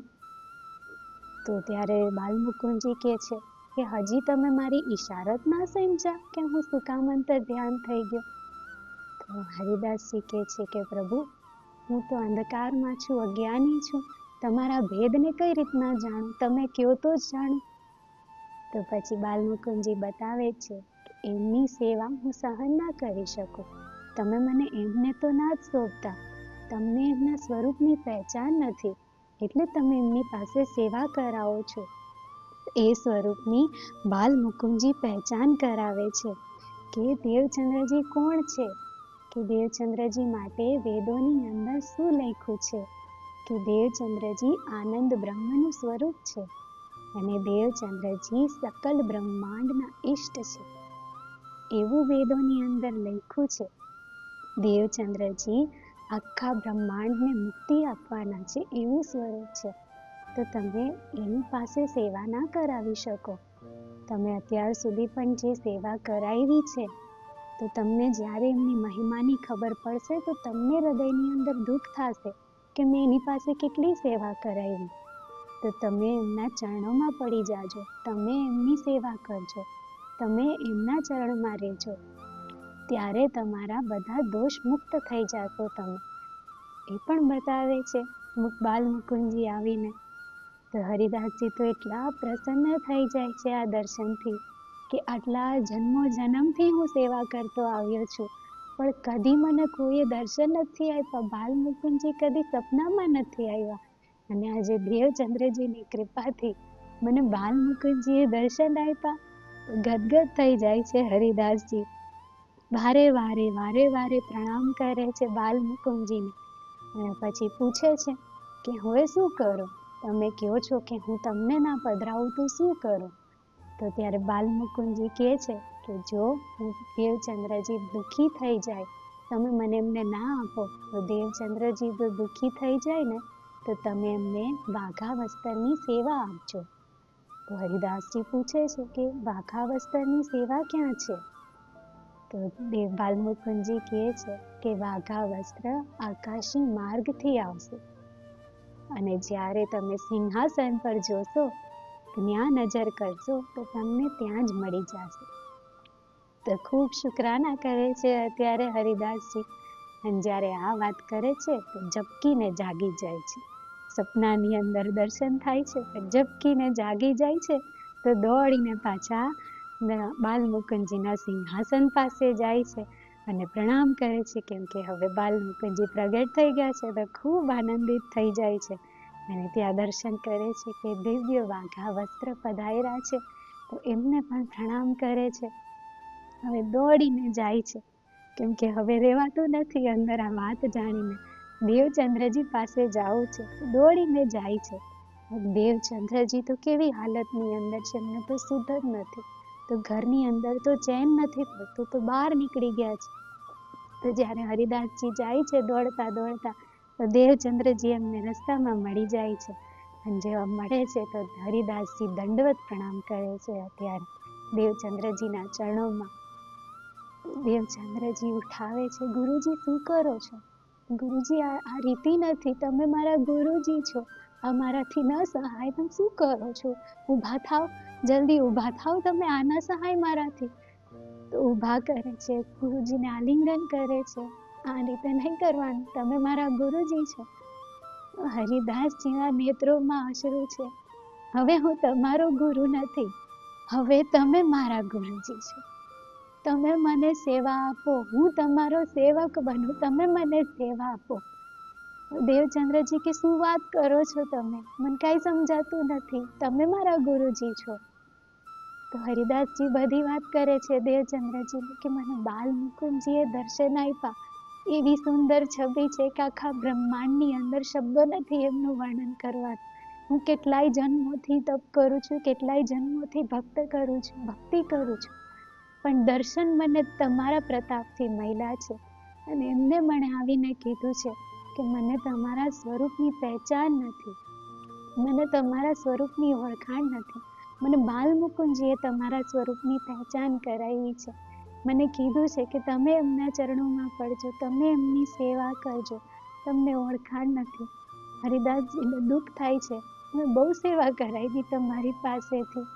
તો ત્યારે બાલ મુકુંદજી કહે છે કે હજી તમે મારી ઈશારત ના સમજ્યા કે હું શું કામ અંતર ધ્યાન થઈ ગયો? તો હરિદાસજી કહે છે કે પ્રભુ, હું તો અંધકારમાં છું, અજ્ઞાની છું. તમારા ભેદને કઈ રીતના જાણું? તમે કહો તો જ જાણું. તો પછી બાલ મુકુંદજી બતાવે છે કે એમની સેવા હું સહન ના કરી શકું. તમે મને એમને તો ના જ સોંપતા. તમને એમના સ્વરૂપની પહેચાન નથી, એટલે તમે એમની પાસે સેવા કરાવો છો. એ સ્વરૂપની બાલ મુકુંદજી પહેચાન કરાવે છે કે દેવચંદ્રજી કોણ છે, કે દેવચંદ્રજી માટે વેદોની અંદર શું લખ્યું છે, કે દેવચંદ્રજી આનંદ બ્રહ્મનું સ્વરૂપ છે અને દેવચંદ્રજી સકલ બ્રહ્માંડના ઈષ્ટ છે. એવું વેદોની અંદર લખ્યું છે. દેવચંદ્રજી આખા બ્રહ્માંડને મુક્તિ આપવાના છે, એવું સ્વરૂપ છે. તો તમે એની પાસે સેવા ના કરાવી શકો. તમે અત્યાર સુધી પણ જે સેવા કરાવી છે, તો તમને જ્યારે એમની મહિમાની ખબર પડશે તો તમને હૃદયની અંદર દુઃખ થશે કે મેં એની પાસે કેટલી સેવા કરાવી. તો તમે એમના ચરણોમાં પડી જાજો, તમે એમની સેવા કરજો, તમે એમના ચરણમાં રહેજો, ત્યારે તમારા બધા દોષ મુક્ત થઈ જશો તમે. એ પણ બતાવે છે બાલ મુકુંદજી આવીને. તો હરિદાસજી તો એટલા પ્રસન્ન થઈ જાય છે આ દર્શનથી કે આટલા જન્મો જન્મથી હું સેવા કરતો આવ્યો છું, પણ કદી મને કોઈએ દર્શન નથી આપ્યા. બાલ મુકુંદજી કદી સપનામાં નથી આવ્યા, અને આજે દેવચંદ્રજીની કૃપાથી મને બાલ મુકુંદજીએ દર્શન આપ્યા. ગદગદ થઈ જાય છે હરિદાસજી. વારે વારે પ્રણામ કરે છે બાલ મુકુંદજીને. અને પછી પૂછે છે કે હવે શું કરું? તમે કહો છો કે હું તમને ના પધરાવું તો શું કરું? તો ત્યારે બાલ મુકુંદજી કહે છે કે જો દેવચંદ્રજી દુઃખી થઈ જાય, તમે મને એમને ના આપો, તો દેવચંદ્રજી જો દુઃખી થઈ જાય ને તો તમે એમને વાઘા વસ્ત્રની સેવા આપજો. તો હરિદાસજી પૂછે છે કે વાઘા વસ્ત્રની સેવા ક્યાં છે? તો બાલ મુકુંદજી કહે છે કે વાઘા વસ્ત્ર આકાશી માર્ગથી આવશે, અને જ્યારે તમે સિંહાસન પર જોશો, ત્યાં નજર કરશો તો તમને ત્યાં જ મળી જશે. તો ખૂબ શુક્રાના કરે છે અત્યારે હરિદાસજી અને જ્યારે આ વાત કરે છે તો ઝબકીને જાગી જાય છે. સપનાની અંદર દર્શન થાય છે તો ઝબકીને જાગી જાય છે તો દોડીને પાછા બાલમુકુંદજીના સિંહાસન પાસે જાય છે અને પ્રણામ કરે છે, કેમ કે હવે બાલમુકુંદજી પ્રગટ થઈ ગયા છે તો ખૂબ આનંદિત થઈ જાય છે અને ત્યાં દર્શન કરે છે કે દિવ્ય વાઘા વસ્ત્ર પધાર્યા છે તો એમને પણ પ્રણામ કરે છે. હવે દોડીને જાય છે, કેમ કે હવે રહેવાતું નથી અંદર આ વાત જાણીને. દેવચંદ્રજી પાસે જાવું છે, દોડીને જાય છે. દેવચંદ્રજી તો કેવી હાલતની અંદર છે, એમને તો સુધ જ નથી, તો ઘરની અંદર તો ચેન નથી પડતું, તો બહાર નીકળી ગયા છે. તો જ્યારે હરિદાસજી જાય છે દોડતા દોડતા તો દેવચંદ્રજી એમને રસ્તામાં મળી જાય છે અને જેવા મળે છે તો હરિદાસજી દંડવત પ્રણામ કરે છે. અત્યારે દેવચંદ્રજીના ચરણોમાં દેવચંદ્રજી ઉઠાવે છે, ગુરુજી શું કરો છો? ગુરુજી આ રીતિ નથી, તમે મારા ગુરુજી છો, આ મારાથી ન સહાય, તમે શું કરો છો? ઊભા થાવ, જલ્દી ઊભા થાવ, તમે આ ન સહાય મારાથી. તો ઊભા કરે છે, ગુરુજીને આલિંગન કરે છે, આ રીતે નહીં કરવાનું, તમે મારા ગુરુજી છો. હરિદાસજીના નેત્રોમાં અશ્રુ છે, હવે હું તમારો ગુરુ નથી, હવે તમે મારા ગુરુજી છો. તમે મને સેવા આપો, હું તમારો સેવક બનું, તમે મને સેવા આપો. દેવચંદ્રજી કે શું વાત કરો છો તમે? મને કાંઈ સમજાતું નથી, તમે મારા ગુરુજી છો. તો હરિદાસજી બધી વાત કરે છે દેવચંદ્રજીને કે મને બાલમુકુંદજીએ દર્શન આપ્યા, એવી સુંદર છબી છે કે આખા બ્રહ્માંડની અંદર શબ્દો નથી એમનું વર્ણન કરવાનું. હું કેટલાય જન્મોથી તપ કરું છું, કેટલાય જન્મોથી ભક્તિ કરું છું, પણ દર્શન મને તમારા પ્રતાપથી મળ્યા છે. અને એમને મને આવીને કીધું છે કે મને તમારા સ્વરૂપની પહેચાન નથી, મને તમારા સ્વરૂપની ઓળખાણ નથી. મને બાલમુકુંદજીએ તમારા સ્વરૂપની પહેચાન કરાવી છે. મને કીધું છે કે તમે એમના ચરણોમાં પડજો, તમે એમની સેવા કરજો, તમને ઓળખાણ નથી. હરિદાસજીને દુઃખ થાય છે, મેં બહુ સેવા કરાવી તમારી પાસેથી.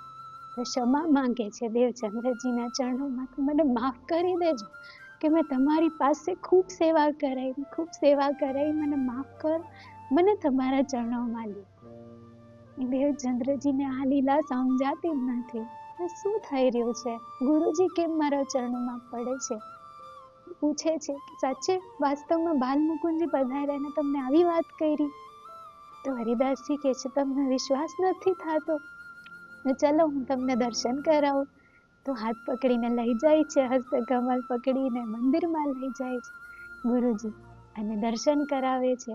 તો ક્ષમા માંગે છે દેવચંદ્રજીના ચરણોમાં કે મને માફ કરી દેજો કે મેં તમારી પાસે ખૂબ સેવા કરાવી, મને માફ કરો, મને તમારા ચરણોમાં લો. દેવચંદ્રજીને આ લીલા સમજાતી જ નથી, શું થઈ રહ્યું છે? ગુરુજી કેમ મારા ચરણોમાં પડે છે? પૂછે છે કે સાચે વાસ્તવમાં બાલમુકુંદજી પધાર્યા અને તમને આવી વાત કરી? તો હરિદાસજી કહે છે તમને વિશ્વાસ નથી થતો? ચલો હું તમને દર્શન કરાવું. તો હાથ પકડીને લઈ જાય છે, હસ્તકમળ પકડીને મંદિરમાં લઈ જાય છે ગુરુજી અને દર્શન કરાવે છે.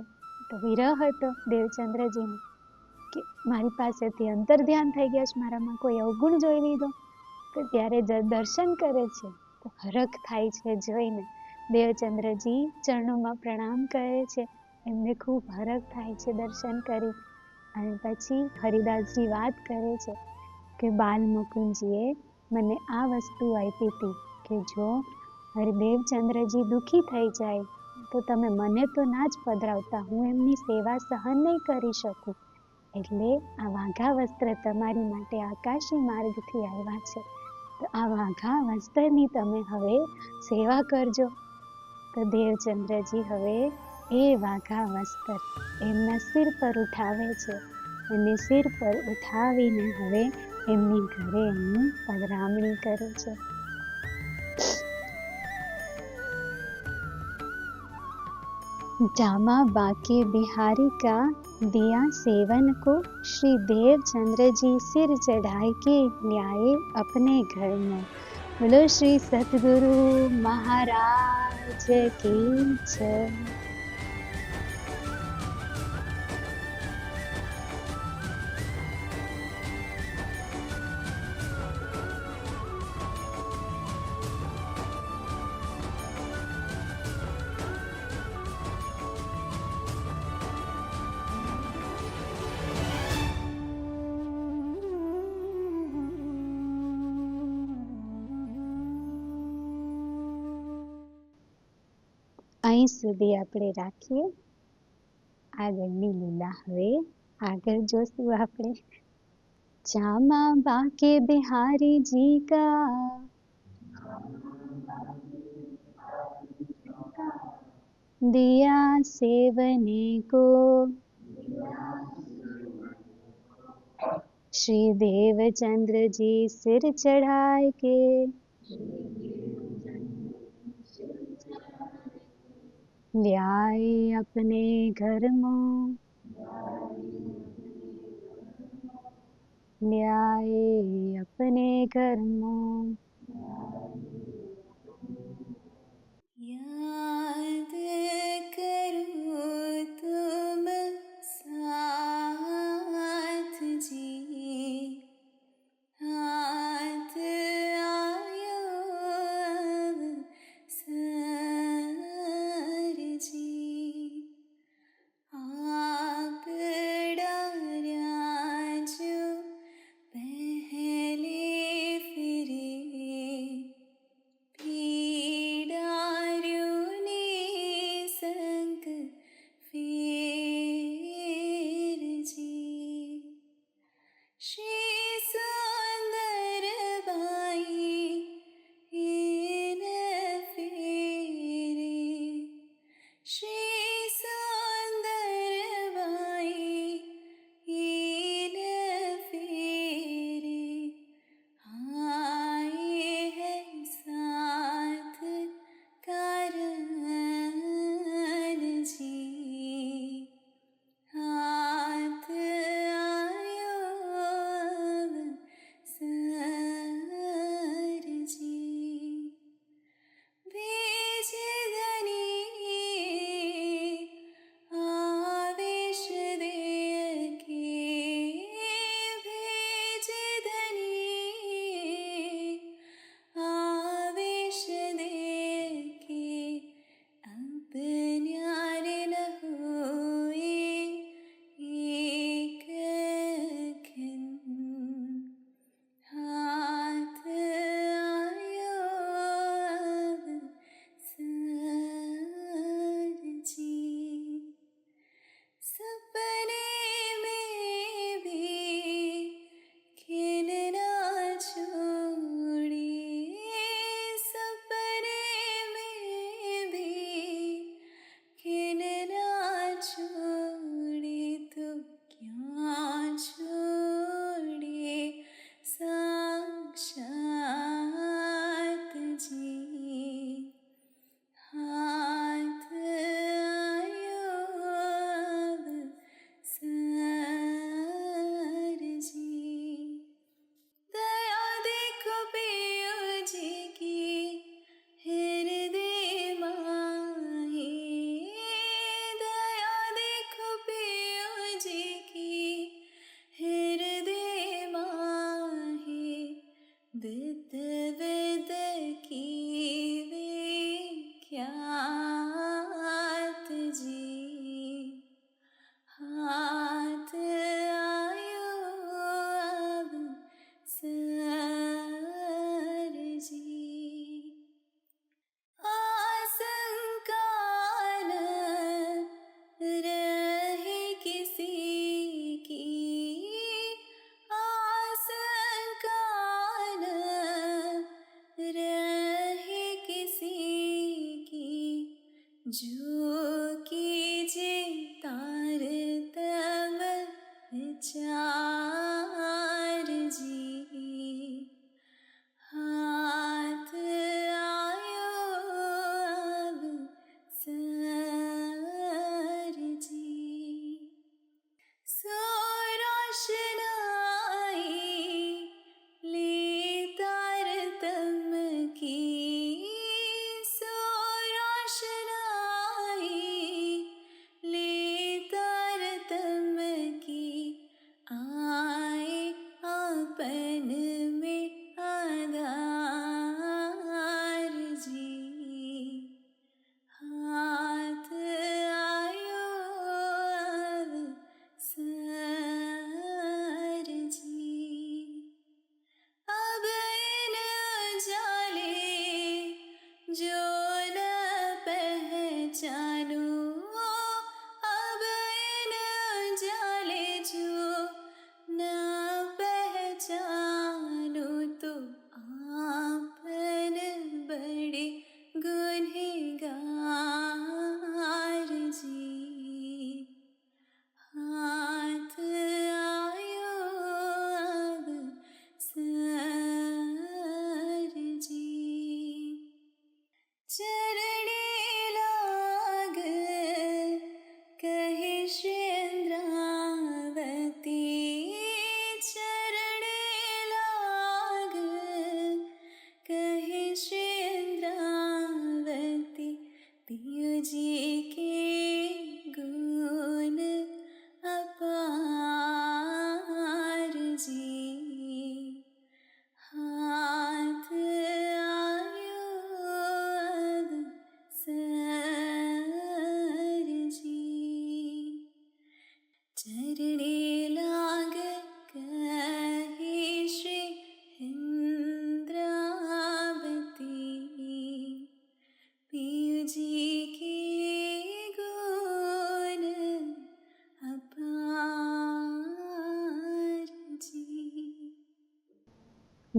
તો વિરહ હતો દેવચંદ્રજીને કે મારી પાસેથી અંતર ધ્યાન થઈ ગયા છે, મારામાં કોઈ અવગુણ જોઈ લીધો. તો ત્યારે દર્શન કરે છે તો હરખ થાય છે જોઈને. દેવચંદ્રજી ચરણોમાં પ્રણામ કરે છે, એમને ખૂબ હરખ થાય છે દર્શન કરી. અને પછી હરિદાસજી વાત કરે છે કે બાલમુકુંદજીએ મને આ વસ્તુ આપી હતી કે જો હરિદેવચંદ્રજી દુઃખી થઈ જાય તો તમે મને તો ના જ પધરાવતા, હું એમની સેવા સહન નહીં કરી શકું, એટલે આ વાઘા વસ્ત્ર તમારી માટે આકાશી માર્ગથી આવ્યા છે, તો આ વાઘા વસ્ત્રની તમે હવે સેવા કરજો. તો દેવચંદ્રજી હવે એ વાઘા વસ્ત્ર એમના સિર પર ઉઠાવે છે અને સિર પર ઉઠાવીને હવે એમની ઘરે એમની પધરામણી કરે છે. जामा बाके बिहारी का दिया सेवन को, श्री देवचंद्र जी सिर चढ़ाई के न्याय अपने घर में। बोलो श्री सतगुरु महाराज की जय। અહીં સુધી આપણે રાખીએ. આગળની લીલા હવે આગળ જોશું આપણે. જામા બાકે બિહારી જી કા दिया सेवने को श्री देवचंद्र जी सिर चढ़ाए के ल्याए अपने घर मों ल्याए अपने घर मों। याद करो तुम साथ जी, हाथ आयो अब सर जी। आप डार्या जो पहले फिरे, पीडार्यों ने संग फेर जी। श्री सुंदर बाई इन फेरे, श्री सुंदर बाई इन फेरे, आए हैं साथ कारण जी। हाथ आयो अब सर जी। भेज धनी आवेश दे के, भेज धनी आवेश दे के, अब न्यारे न होए एक खिन। हाथ आयो अब सर जी। सपने में भी खिलना छोड़े, सपने में भी खिलना छोड़े, तो क्यों छोड़े साक्षात जी। हाथ आयो अब सर जी। दया देखो पियो जी की हृदय माही, दया देखो पियो जी की हृदय माही। विद विद की विख्यात जी। हाथ आयो अब सर जी। आशंका न रहे किसी की, आशंका न रहे किसी की, जो कीजे तार तब विचार जी। हाथ आयो अब सर जी। सो रोशनाई ले तारतम की, सो रोशनाई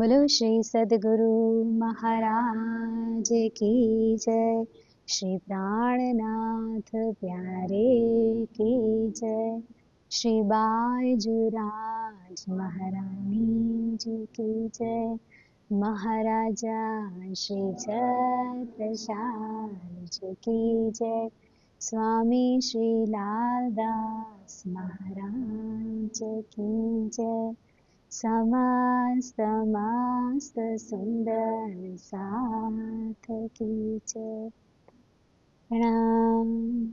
बोलो श्री सद्गुरु महाराज की जय। श्री प्राणनाथ प्यारे की जय। श्री बायजुराज महारानी जी की जय। महाराजा श्री छत्रसाल जी की जय। स्वामी श्री लालदास महाराज की जय। समस्त सुंदर साथ की जय। प्रणाम।